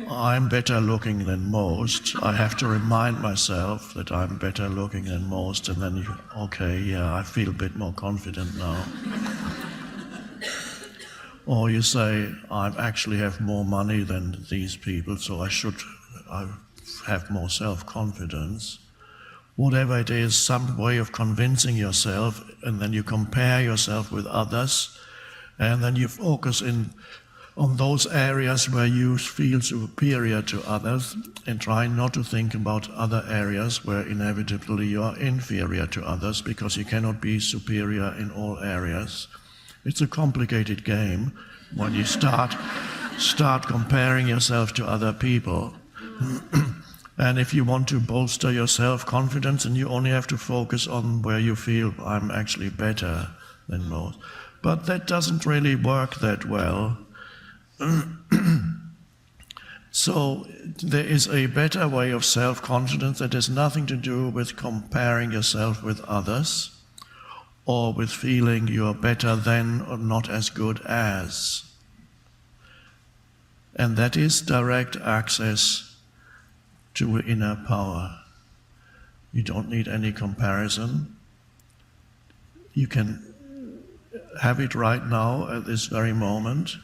I'm better looking than most. I have to remind myself that I'm better looking than most, and then okay, yeah, I feel a bit more confident now. Or you say, I actually have more money than these people, so I have more self-confidence. Whatever it is, some way of convincing yourself, and then you compare yourself with others, and then you focus on those areas where you feel superior to others, and try not to think about other areas where inevitably you are inferior to others, because you cannot be superior in all areas. It's a complicated game when you start comparing yourself to other people. And if you want to bolster your self-confidence, then you only have to focus on where you feel I'm actually better than most. But that doesn't really work that well. So there is a better way of self-confidence that has nothing to do with comparing yourself with others, or with feeling you are better than or not as good as. And that is direct access to inner power. You don't need any comparison. You can have it right now at this very moment,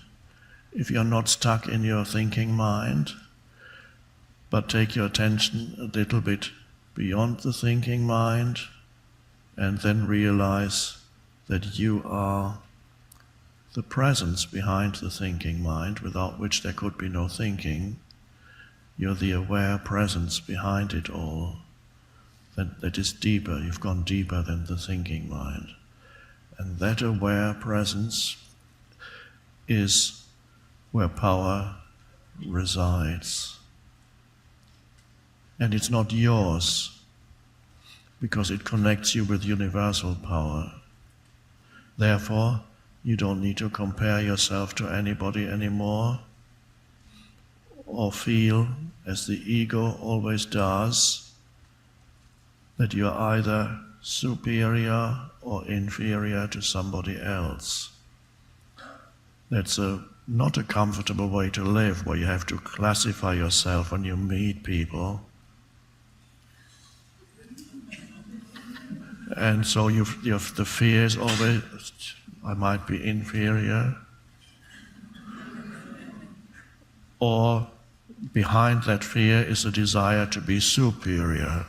if you're not stuck in your thinking mind, but take your attention a little bit beyond the thinking mind, and then realize that you are the presence behind the thinking mind, without which there could be no thinking. You're the aware presence behind it all. That is deeper, you've gone deeper than the thinking mind. And that aware presence is where power resides. And it's not yours, because it connects you with universal power. Therefore, you don't need to compare yourself to anybody anymore, or feel, as the ego always does, that you're either superior or inferior to somebody else. That's not a comfortable way to live, where you have to classify yourself when you meet people. And so you have the fears always, I might be inferior. Or behind that fear is a desire to be superior.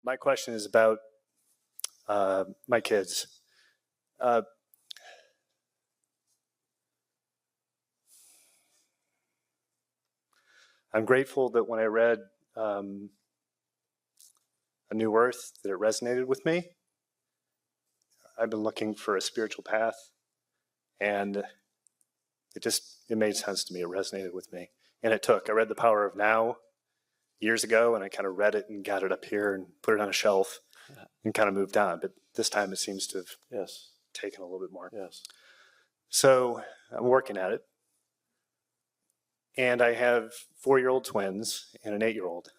My question is about my kids. I'm grateful that when I read A New Earth, that it resonated with me. I've been looking for a spiritual path, and it made sense to me. It resonated with me. And it took. I read The Power of Now years ago, and I kind of read it and got it up here and put it on a shelf and kind of moved on. But this time it seems to have taken a little bit more. Yes. So I'm working at it. And I have 4-year-old twins and an 8-year-old.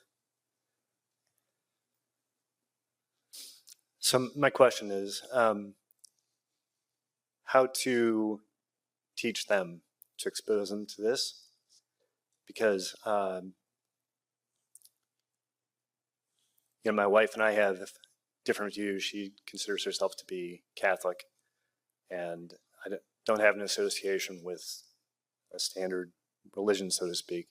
So my question is how to teach them, to expose them to this, because my wife and I have different views. She considers herself to be Catholic, and I don't have an association with a standard religion, so to speak.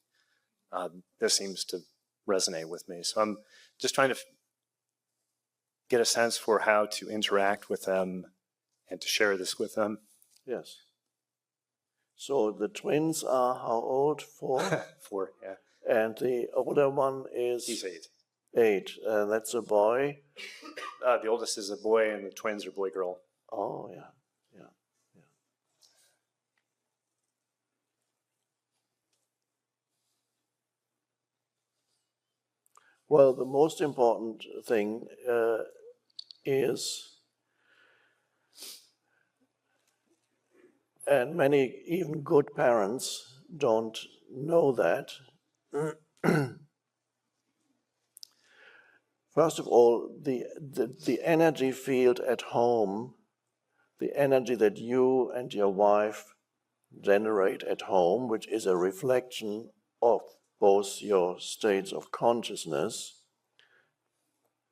This seems to resonate with me. So I'm just trying to get a sense for how to interact with them and to share this with them. Yes. So the twins are how old? 4? 4, yeah. And the older one is? He's 8. 8. That's a boy? The oldest is a boy, and the twins are boy-girl. Oh, yeah. Well, the most important thing is, and many even good parents don't know that, first of all, the energy field at home, the energy that you and your wife generate at home, which is a reflection of both your states of consciousness,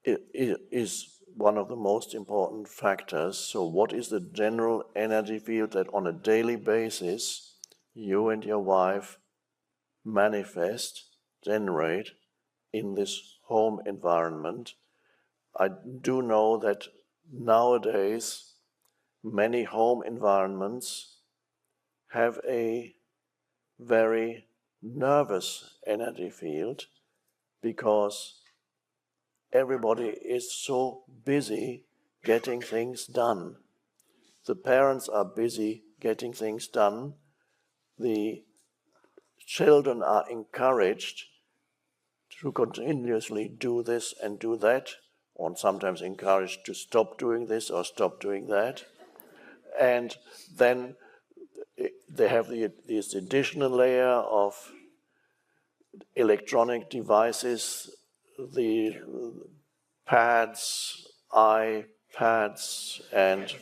is one of the most important factors. So what is the general energy field that on a daily basis you and your wife manifest, generate in this home environment? I do know that nowadays many home environments have a very nervous energy field because everybody is so busy getting things done. The parents are busy getting things done. The children are encouraged to continuously do this and do that, or sometimes encouraged to stop doing this or stop doing that. And then they have this additional layer of electronic devices, the pads, iPads, and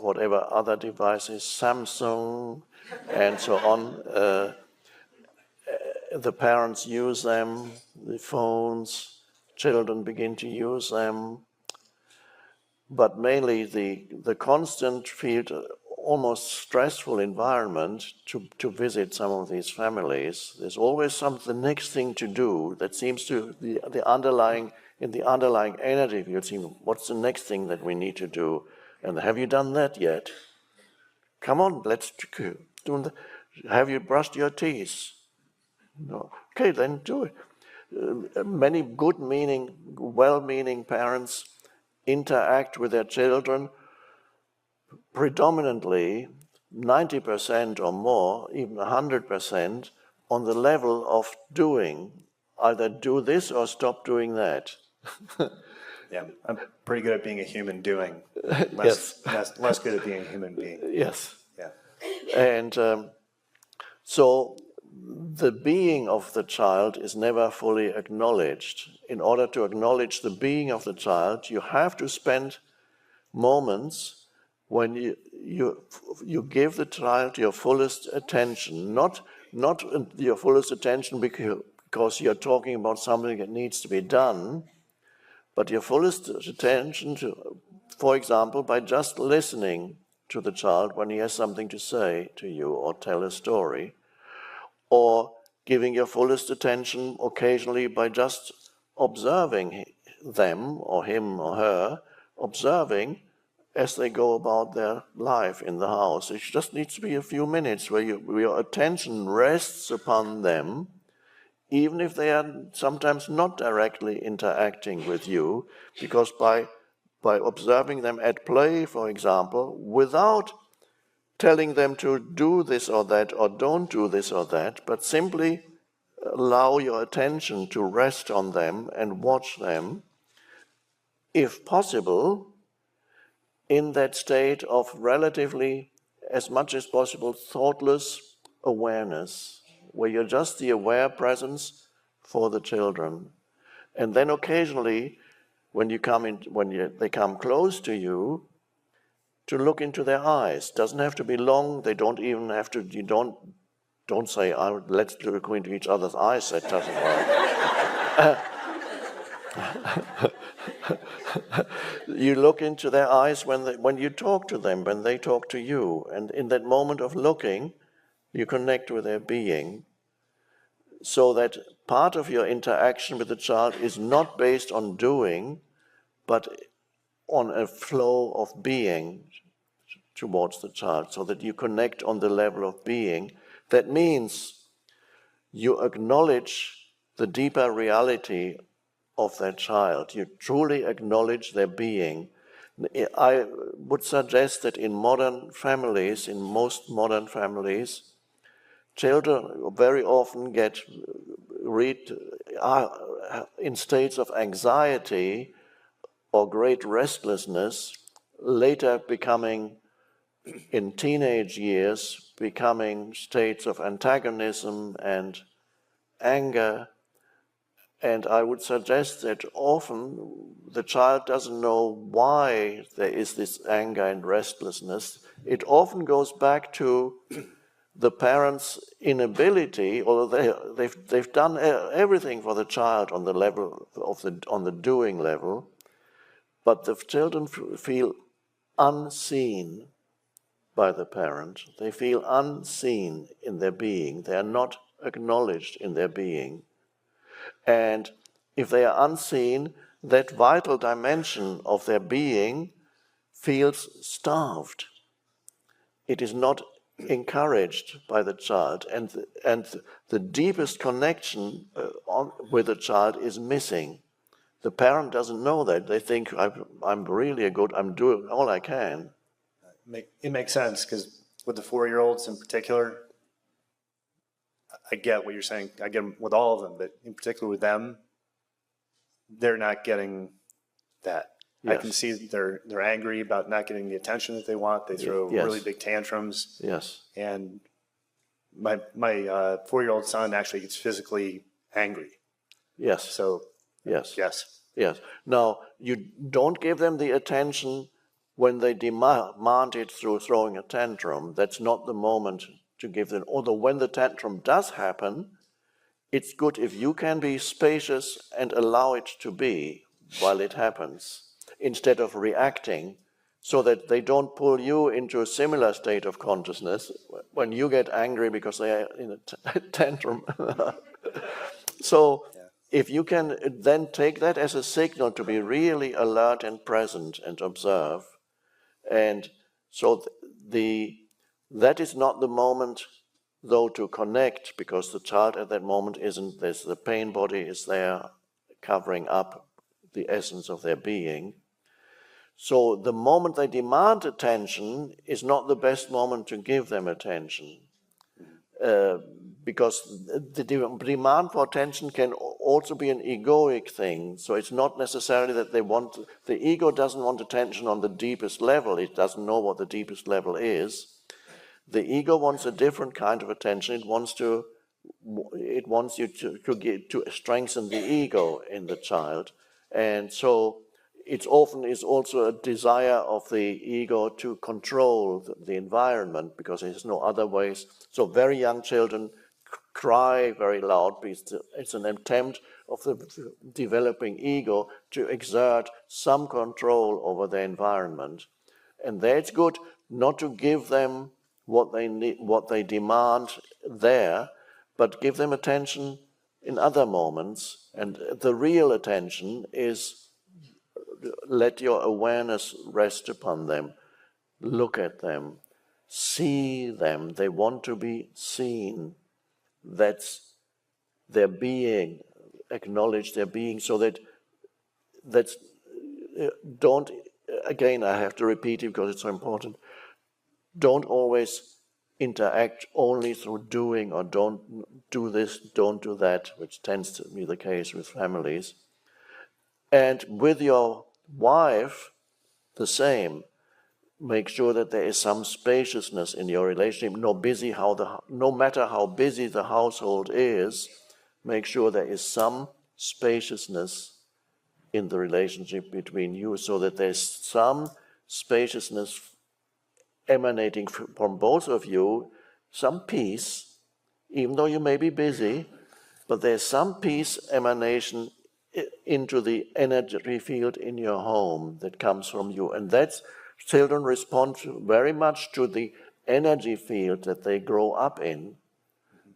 whatever other devices, Samsung, and so on. The parents use them, the phones, children begin to use them. But mainly the constant field, almost stressful environment to visit some of these families. There's always the next thing to do that seems to the underlying energy field seems, what's the next thing that we need to do? And have you done that yet? Come on, let's do that. Have you brushed your teeth? No. Okay, then do it. Many good-meaning, well-meaning parents interact with their children predominantly 90% or more, even 100%, on the level of doing. Either do this or stop doing that. Yeah, I'm pretty good at being a human doing. Yes. Less good at being a human being. Yes. Yeah. And so the being of the child is never fully acknowledged. In order to acknowledge the being of the child, you have to spend moments when you give the child your fullest attention, not your fullest attention because you're talking about something that needs to be done, but your fullest attention to, for example, by just listening to the child when he has something to say to you or tell a story, or giving your fullest attention occasionally by just observing them or him or her observing as they go about their life in the house. It just needs to be a few minutes where your attention rests upon them, even if they are sometimes not directly interacting with you, because by observing them at play, for example, without telling them to do this or that or don't do this or that, but simply allow your attention to rest on them and watch them, if possible, in that state of relatively, as much as possible, thoughtless awareness, where you're just the aware presence for the children. And then occasionally, when they come close to you, to look into their eyes. Doesn't have to be long. They don't even have to. You don't say, "Let's look into each other's eyes." That doesn't work. You look into their eyes when you talk to them, when they talk to you, and in that moment of looking, you connect with their being. So that part of your interaction with the child is not based on doing, but on a flow of being towards the child, so that you connect on the level of being. That means you acknowledge the deeper reality of that child. You truly acknowledge their being. I would suggest that in modern families, in most modern families, children very often are in states of anxiety or great restlessness, later becoming, in teenage years, becoming states of antagonism and anger. And I would suggest that often the child doesn't know why there is this anger and restlessness. It often goes back to the parents' inability, although they've done everything for the child on the level on the doing level, but the children feel unseen by the parent. They feel unseen in their being. They are not acknowledged in their being. And if they are unseen, that vital dimension of their being feels starved. It is not encouraged by the child, and the deepest connection with the child is missing. The parent doesn't know that. They think, I'm really I'm doing all I can. It makes sense, because with the 4-year-olds in particular, I get what you're saying. I get them with all of them, but in particular with them, they're not getting that. Yes. I can see they're angry about not getting the attention that they want. They throw really big tantrums. Yes. And my 4-year-old son actually gets physically angry. Yes. So yes. Yes. Yes. Now, you don't give them the attention when they demand it through throwing a tantrum. That's not the moment to give them. Although when the tantrum does happen, it's good if you can be spacious and allow it to be while it happens, instead of reacting, so that they don't pull you into a similar state of consciousness when you get angry because they are in a tantrum. So if you can then take that as a signal to be really alert and present and observe, and so that is not the moment, though, to connect, because the child at that moment isn't, the pain body is there covering up the essence of their being. So the moment they demand attention is not the best moment to give them attention. Because the demand for attention can also be an egoic thing. So it's not necessarily that the ego doesn't want attention on the deepest level. It doesn't know what the deepest level is. The ego wants a different kind of attention. It wants you to strengthen the ego in the child. And so it often is also a desire of the ego to control the environment, because there's no other ways. So very young children cry very loud because it's an attempt of the developing ego to exert some control over their environment. And there it's good not to give them what they need, what they demand there, but give them attention in other moments. And the real attention is let your awareness rest upon them. Look at them. See them. They want to be seen. That's their being. Acknowledge their being, so that's don't, again, I have to repeat it because it's so important. Don't always interact only through doing, or don't do this, don't do that, which tends to be the case with families. And with your wife, the same. Make sure that there is some spaciousness in your relationship. No matter how busy the household is, make sure there is some spaciousness in the relationship between you, so that there's some spaciousness emanating from both of you, some peace, even though you may be busy, but there's some peace emanation into the energy field in your home that comes from you. And that's, children respond very much to the energy field that they grow up in.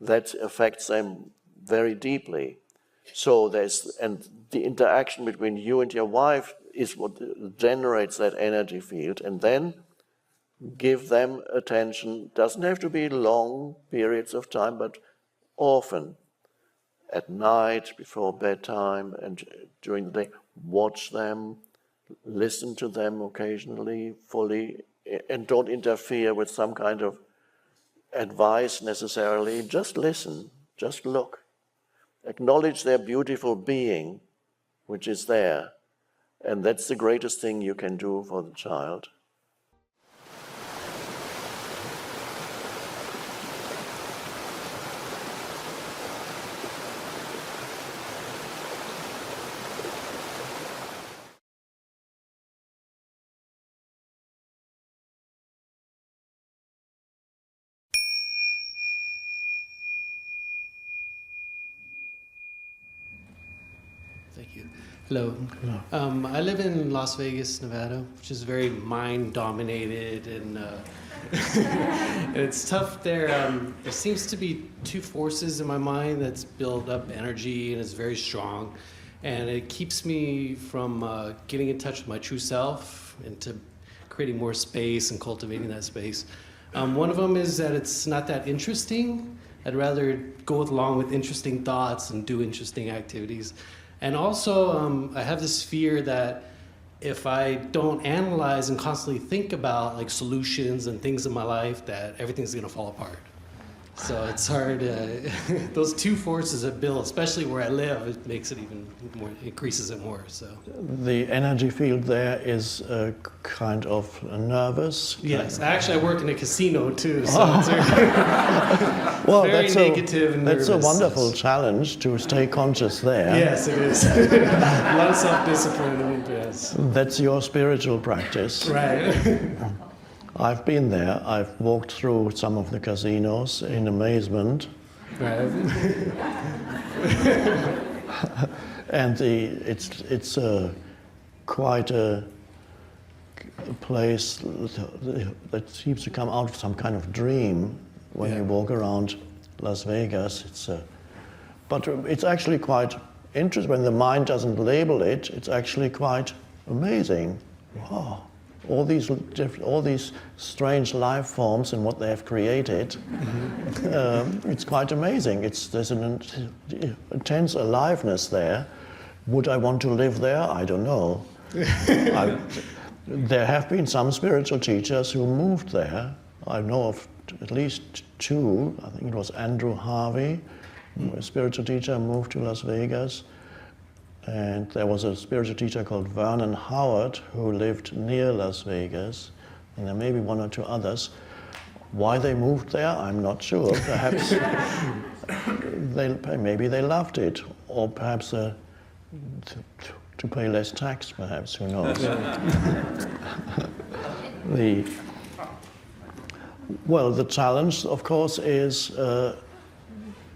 That affects them very deeply. So and the interaction between you and your wife is what generates that energy field. And then give them attention. Doesn't have to be long periods of time, but often. At night, before bedtime, and during the day, watch them, listen to them occasionally, fully, and don't interfere with some kind of advice necessarily. Just listen, just look. Acknowledge their beautiful being, which is there, and that's the greatest thing you can do for the child. Thank you. Hello. I live in Las Vegas, Nevada, which is very mind-dominated, and it's tough there. There seems to be two forces in my mind that's build up energy and is very strong, and it keeps me from getting in touch with my true self and to creating more space and cultivating that space. One of them is that it's not that interesting. I'd rather go along with interesting thoughts and do interesting activities. And also, I have this fear that if I don't analyze and constantly think about like solutions and things in my life, that everything's gonna fall apart. So it's hard. Those two forces that build, especially where I live, it makes it even more, increases it more. So the energy field there is kind of nervous. Yes, actually, I work in a casino too, so it's well, very that's negative and that's nervous. a wonderful challenge to stay conscious there. Yes, it is. A lot of self-discipline. Yes. That's your spiritual practice. Right. I've been there. I've walked through some of the casinos in amazement. Right. And it's quite a place that seems to come out of some kind of dream when you walk around Las Vegas. But it's actually quite interesting when the mind doesn't label it. It's actually quite amazing. Wow. All these strange life forms and what they have created, it's quite amazing. There's an intense aliveness there. Would I want to live there? I don't know. There have been some spiritual teachers who moved there. I know of at least two. I think it was Andrew Harvey, a spiritual teacher, moved to Las Vegas. And there was a spiritual teacher called Vernon Howard who lived near Las Vegas, and there may be one or two others. Why they moved there, I'm not sure. Perhaps maybe they loved it, or perhaps to pay less tax, perhaps, who knows. The challenge, of course, is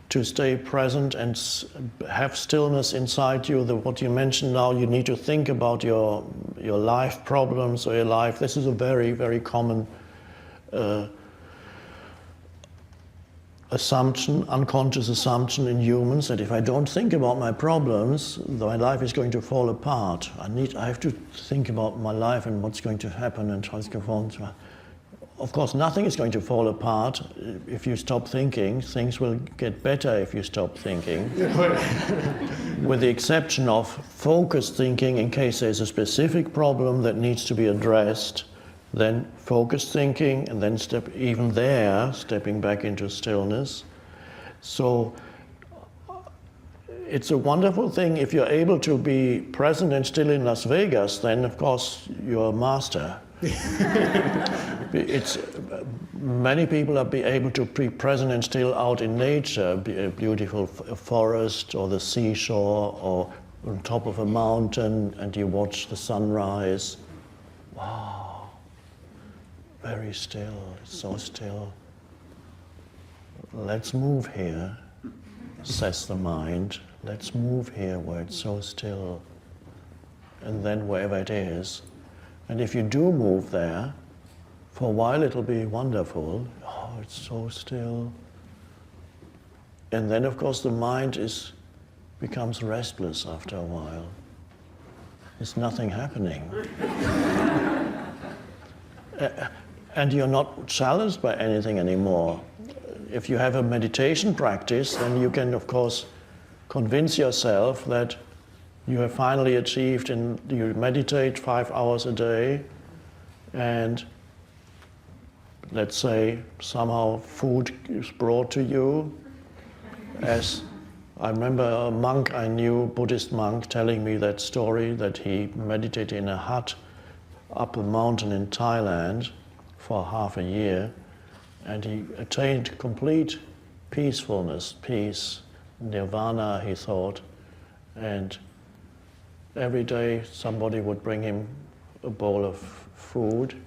to stay present and have stillness inside you. What you mentioned now, you need to think about your life problems or your life. This is a very, very common assumption, unconscious assumption in humans that if I don't think about my problems, my life is going to fall apart. I have to think about my life and what's going to happen and how it's going to fall. Of course, nothing is going to fall apart if you stop thinking. Things will get better if you stop thinking. With the exception of focused thinking in case there's a specific problem that needs to be addressed. Then focused thinking, and then stepping back into stillness. So it's a wonderful thing if you're able to be present and still in Las Vegas, then of course you're a master. Many people are able to be present and still out in nature, a beautiful forest or the seashore or on top of a mountain, and you watch the sunrise. Wow. Very still, it's so still. Let's move here, says the mind. Let's move here where it's so still. And then wherever it is. And if you do move there, for a while it'll be wonderful. Oh, it's so still. And then of course the mind becomes restless after a while. There's nothing happening. And you're not challenged by anything anymore. If you have a meditation practice, then you can, of course, convince yourself that you have finally achieved, and you meditate 5 hours a day, and let's say somehow food is brought to you. As I remember a monk I knew, Buddhist monk, telling me that story that he meditated in a hut up a mountain in Thailand for half a year, and he attained complete peacefulness, peace, nirvana, he thought. And every day somebody would bring him a bowl of food,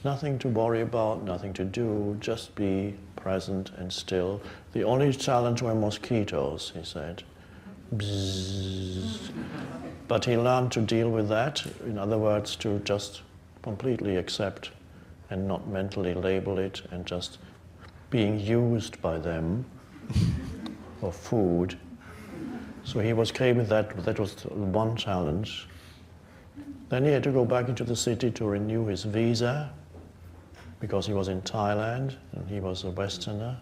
nothing to worry about, nothing to do, just be present and still. The only challenge were mosquitoes, he said. Bzzz. But he learned to deal with that, in other words, to just completely accept and not mentally label it, and just being used by them for food. So he was okay with that. That was one challenge. Then he had to go back into the city to renew his visa, because he was in Thailand and he was a Westerner.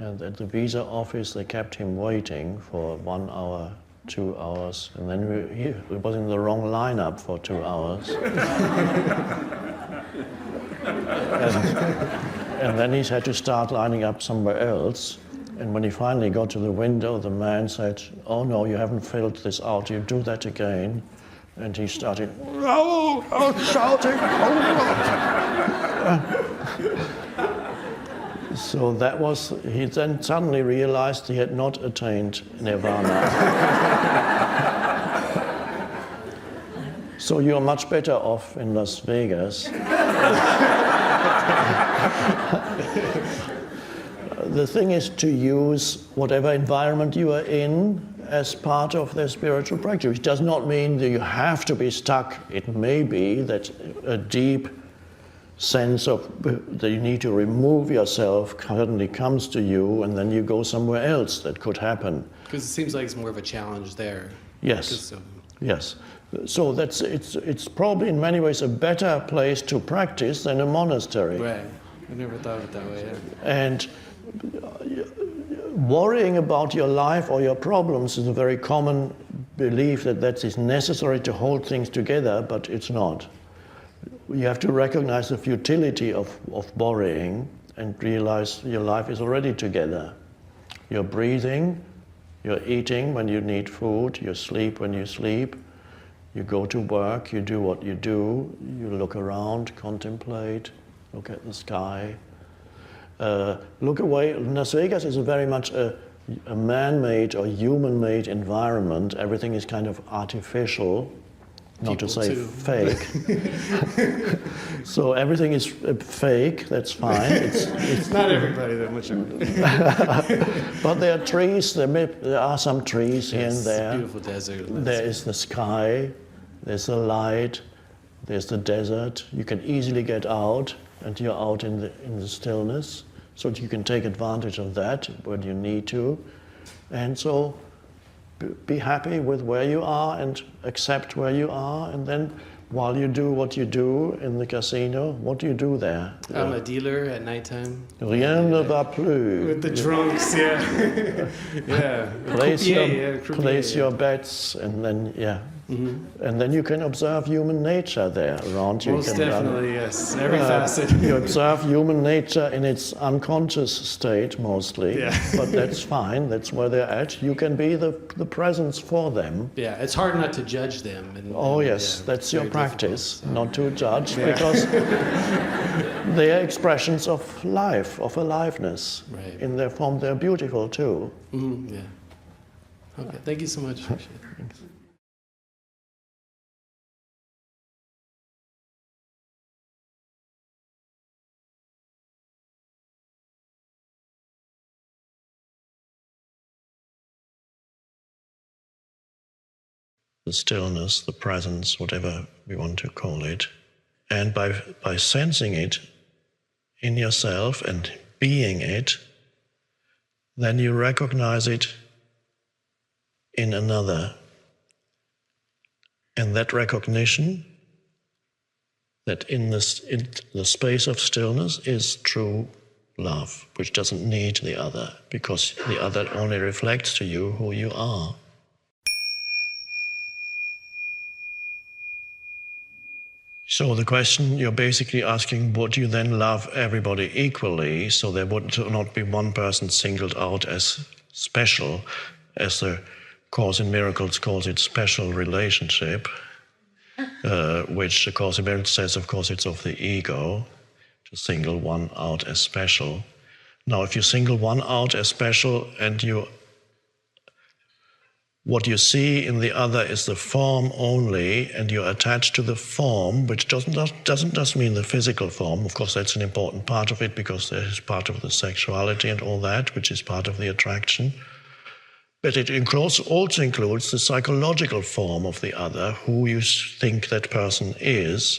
And at the visa office they kept him waiting for 1 hour, 2 hours, and then he was in the wrong lineup for 2 hours. And then he had to start lining up somewhere else. And when he finally got to the window, the man said, "Oh no, you haven't filled this out, you do that again." And he started, shouting. So that was, he then suddenly realized he had not attained nirvana. So you're much better off in Las Vegas. The thing is to use whatever environment you are in as part of their spiritual practice, which does not mean that you have to be stuck. It may be that a deep sense of that you need to remove yourself suddenly comes to you, and then you go somewhere else. That could happen. Because it seems like it's more of a challenge there. Yes. Yes. So it's probably in many ways a better place to practice than a monastery. Right. I never thought of it that way. Yeah. And worrying about your life or your problems is a very common belief that is necessary to hold things together, but it's not. You have to recognize the futility of worrying and realize your life is already together. You're breathing, you're eating when you need food, you sleep when you sleep, you go to work, you do what you do, you look around, contemplate, look at the sky. Look away. Las Vegas is very much a man-made or human-made environment. Everything is kind of artificial, not to say fake. So everything is fake, that's fine. It's not everybody that much. But there are trees, there are some trees here and there. Beautiful desert. There is the sky, there's the light, there's the desert. You can easily get out, and you're out in the stillness. so that you can take advantage of that when you need to. And so be happy with where you are and accept where you are, and then while you do what you do in the casino, what do you do there? I'm a dealer at nighttime. Rien ne va plus. With the drunks, yeah. Yeah. Place your bets, and then, and then you can observe human nature there around you. Most definitely, yes. Every facet. You observe human nature in its unconscious state mostly, but that's fine. That's where they're at. You can be the presence for them. Yeah, it's hard not to judge them. That's your practice, not to judge, because they're expressions of life, of aliveness. Right. In their form, they're beautiful too. Yeah. Okay, thank you so much. Appreciate it. Thanks. The stillness, the presence, whatever we want to call it. And by sensing it in yourself and being it, then you recognize it in another. And that recognition that in the space of stillness is true love, which doesn't need the other, because the other only reflects to you who you are. So the question you're basically asking, would you then love everybody equally, so there would not be one person singled out as special, as the Course in Miracles calls it, special relationship, which the Course in Miracles says, of course, it's of the ego, to single one out as special. Now, if you single one out as special and what you see in the other is the form only, and you're attached to the form, which doesn't just mean the physical form. Of course, that's an important part of it, because that is part of the sexuality and all that, which is part of the attraction. But it also includes the psychological form of the other, who you think that person is,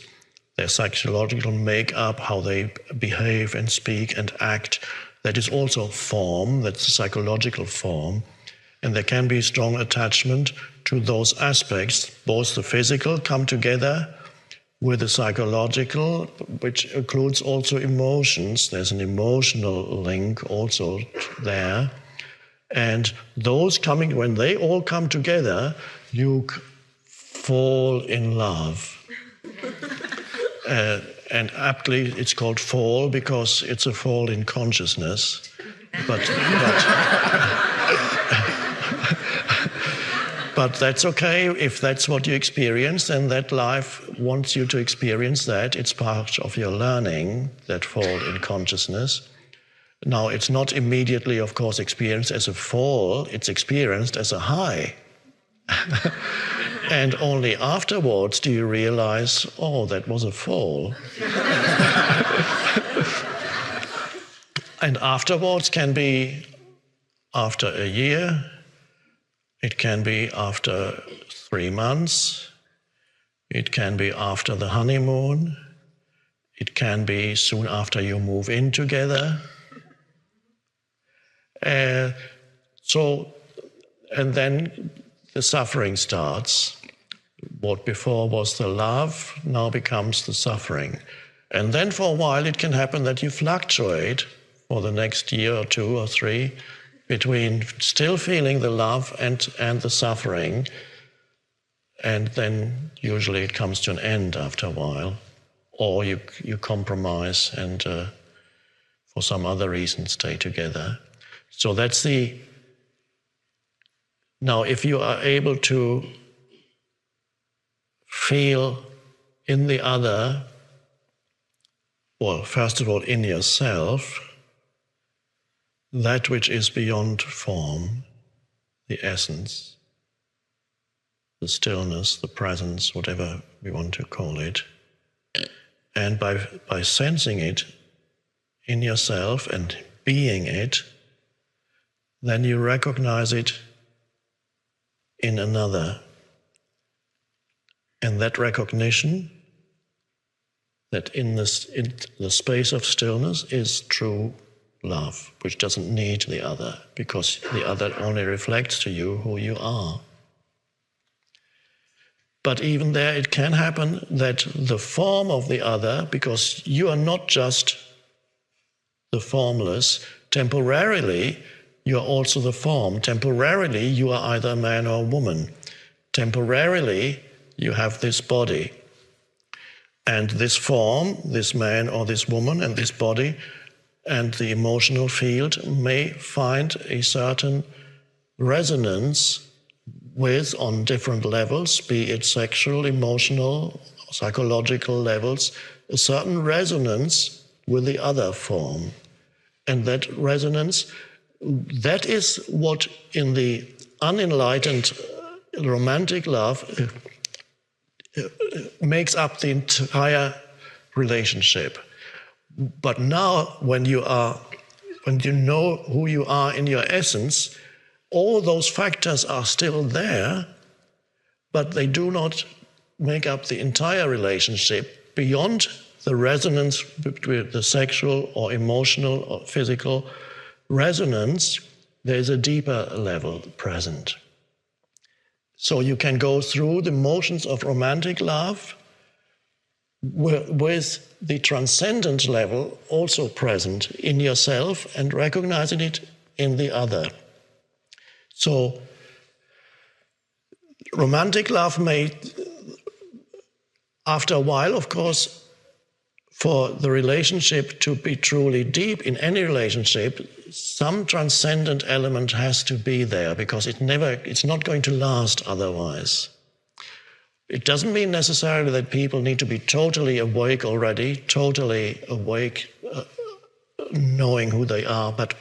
their psychological makeup, how they behave and speak and act. That is also form, that's the psychological form. And there can be strong attachment to those aspects. Both the physical come together with the psychological, which includes also emotions. There's an emotional link also there. And those when they all come together, you fall in love. And aptly, it's called fall because it's a fall in consciousness. But that's okay. If that's what you experience, then that life wants you to experience that. It's part of your learning, that fall in consciousness. Now, it's not immediately, of course, experienced as a fall. It's experienced as a high. And only afterwards do you realize, oh, that was a fall. And afterwards can be after a year. It can be after 3 months. It can be after the honeymoon. It can be soon after you move in together. And then the suffering starts. What before was the love now becomes the suffering. And then for a while it can happen that you fluctuate for the next year or 2 or 3 between still feeling the love and the suffering. And then usually it comes to an end after a while. Or you compromise and for some other reason stay together. So that's now if you are able to feel in the other, well, first of all, in yourself, that which is beyond form, the essence, the stillness, the presence, whatever we want to call it, and by sensing it in yourself and being it, then you recognize it in another. And that recognition that in the space of stillness is true love, which doesn't need the other, because the other only reflects to you who you are. But even there, it can happen that the form of the other, because you are not just the formless, temporarily you are also the form. Temporarily you are either a man or a woman. Temporarily you have this body. And this form, this man or this woman, and this body, and the emotional field may find a certain resonance with, on different levels, be it sexual, emotional, psychological levels, a certain resonance with the other form. And that resonance, that is what in the unenlightened romantic love makes up the entire relationship. But now, when you know who you are in your essence, all those factors are still there, but they do not make up the entire relationship. Beyond the resonance between the sexual or emotional or physical resonance, there's a deeper level present. So you can go through the motions of romantic love with the transcendent level also present in yourself and recognizing it in the other. So romantic love may, after a while, of course, for the relationship to be truly deep in any relationship, some transcendent element has to be there, because it's not going to last otherwise. It doesn't mean necessarily that people need to be totally awake already, totally awake, knowing who they are, but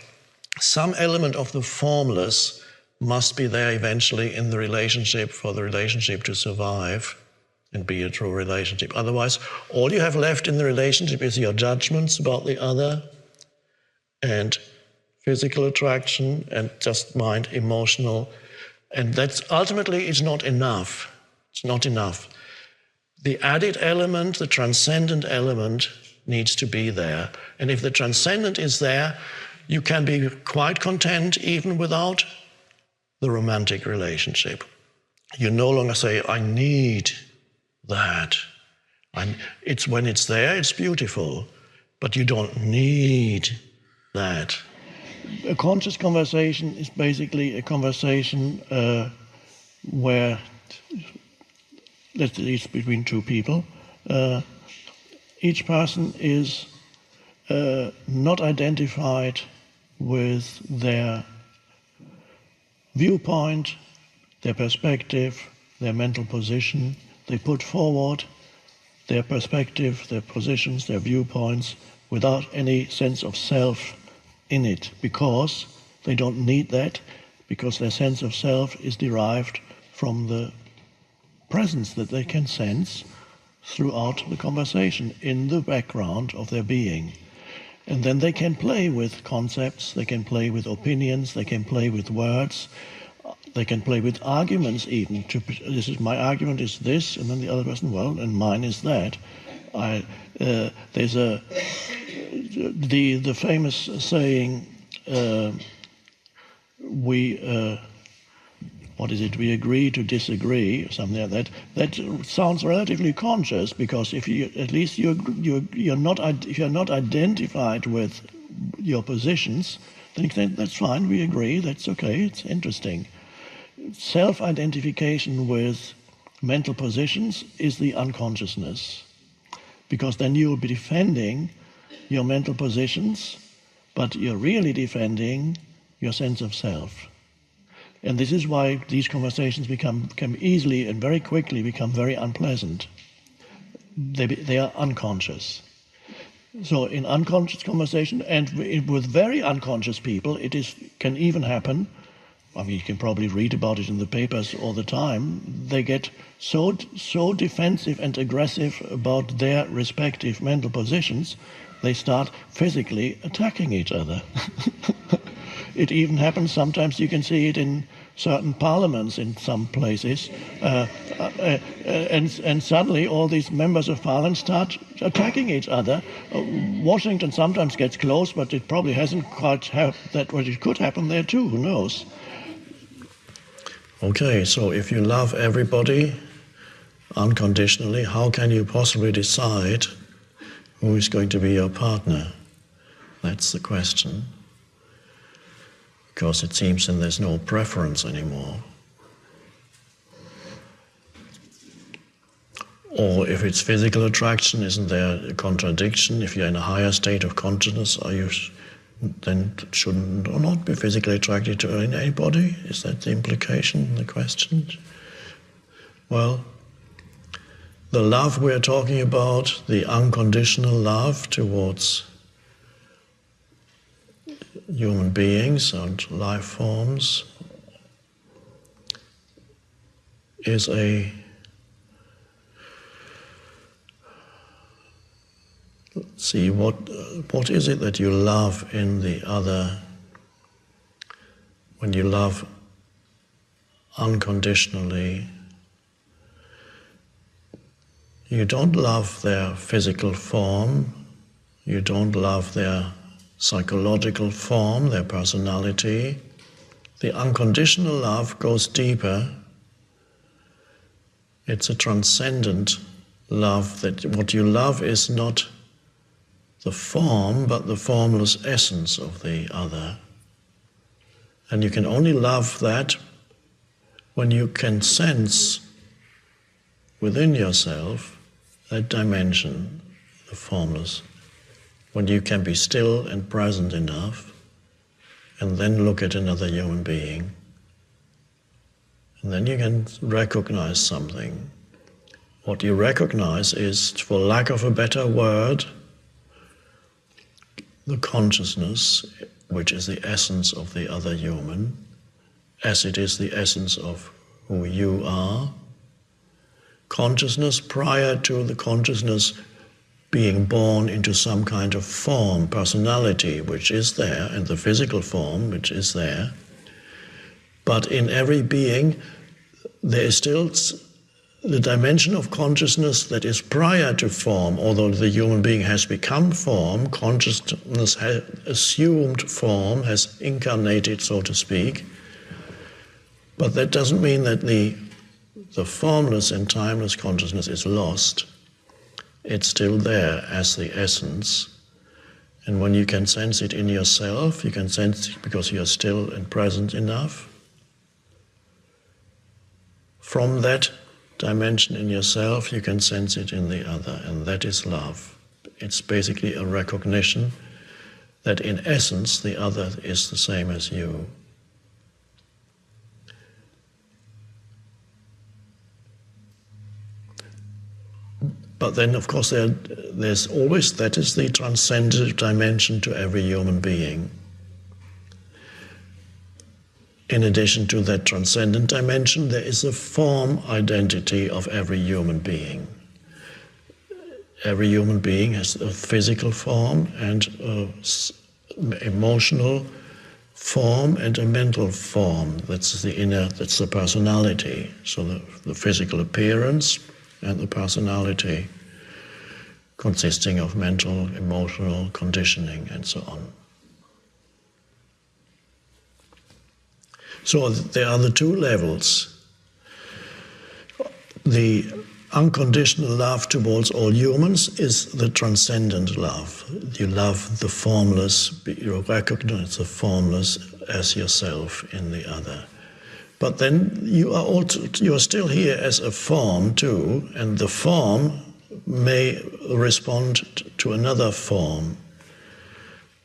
some element of the formless must be there eventually in the relationship for the relationship to survive and be a true relationship. Otherwise, all you have left in the relationship is your judgments about the other and physical attraction and just mind, emotional. And that's ultimately is not enough. It's not enough. The added element, the transcendent element, needs to be there. And if the transcendent is there, you can be quite content even without the romantic relationship. You no longer say, I need that. It's when it's there, it's beautiful, but you don't need that. A conscious conversation is basically a conversation where, at least between two people, each person is not identified with their viewpoint, their perspective, their mental position. They put forward their perspective, their positions, their viewpoints without any sense of self in it, because they don't need that, because their sense of self is derived from the presence that they can sense throughout the conversation in the background of their being. And then they can play with concepts, they can play with opinions, they can play with words, they can play with arguments even. This is my argument is this, and then the other person, well, and mine is that. There's the famous saying, we agree to disagree, or something like that. That sounds relatively conscious, because if you at least you're not identified with your positions, then you think that's fine. We agree. That's okay. It's interesting. Self-identification with mental positions is the unconsciousness, because then you'll be defending your mental positions, but you're really defending your sense of self. And this is why these conversations can easily and very quickly become very unpleasant. They are unconscious. So in unconscious conversation, and with very unconscious people, can even happen. I mean, you can probably read about it in the papers all the time. They get so defensive and aggressive about their respective mental positions, they start physically attacking each other. It even happens sometimes. You can see it in certain parliaments in some places, and suddenly all these members of parliament start attacking each other. Washington sometimes gets close, but it probably hasn't quite happened that what it could happen there too, who knows? Okay, so if you love everybody unconditionally, how can you possibly decide who is going to be your partner? That's the question. Because it seems then there's no preference anymore. Or if it's physical attraction, isn't there a contradiction? If you're in a higher state of consciousness, then shouldn't or not be physically attracted to anybody? Is that the implication, the question? Well, the love we're talking about, the unconditional love towards human beings and life forms, is a see what is it that you love in the other when you love unconditionally? You don't love their physical form, you don't love their psychological form, their personality. The unconditional love goes deeper. It's a transcendent love, that what you love is not the form, but the formless essence of the other. And you can only love that when you can sense within yourself that dimension, the formless. When you can be still and present enough, and then look at another human being, and then you can recognize something. What you recognize is, for lack of a better word, the consciousness, which is the essence of the other human, as it is the essence of who you are. Consciousness prior to the consciousness being born into some kind of form, personality, which is there, and the physical form, which is there. But in every being, there is still the dimension of consciousness that is prior to form. Although the human being has become form, consciousness has assumed form, has incarnated, so to speak. But that doesn't mean that the formless and timeless consciousness is lost. It's still there as the essence. And when you can sense it in yourself, you can sense it because you're still and present enough. From that dimension in yourself, you can sense it in the other, and that is love. It's basically a recognition that in essence the other is the same as you. But then, of course, there's always, that is the transcendent dimension to every human being. In addition to that transcendent dimension, there is a form identity of every human being. Every human being has a physical form and an emotional form and a mental form. That's the inner, that's the personality. So the physical appearance and the personality consisting of mental, emotional conditioning and so on. So there are the two levels. The unconditional love towards all humans is the transcendent love. You love the formless, you recognize the formless as yourself in the other. But then you are still here as a form too, and the form may respond to another form.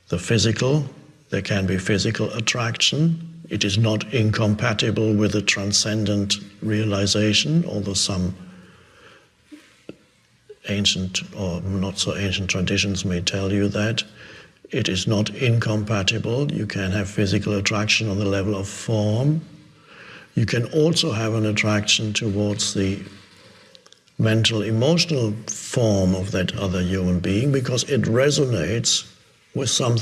The physical, there can be physical attraction. It is not incompatible with the transcendent realization, although some ancient or not so ancient traditions may tell you that. It is not incompatible. You can have physical attraction on the level of form. You can also have an attraction towards the mental, emotional form of that other human being because it resonates with something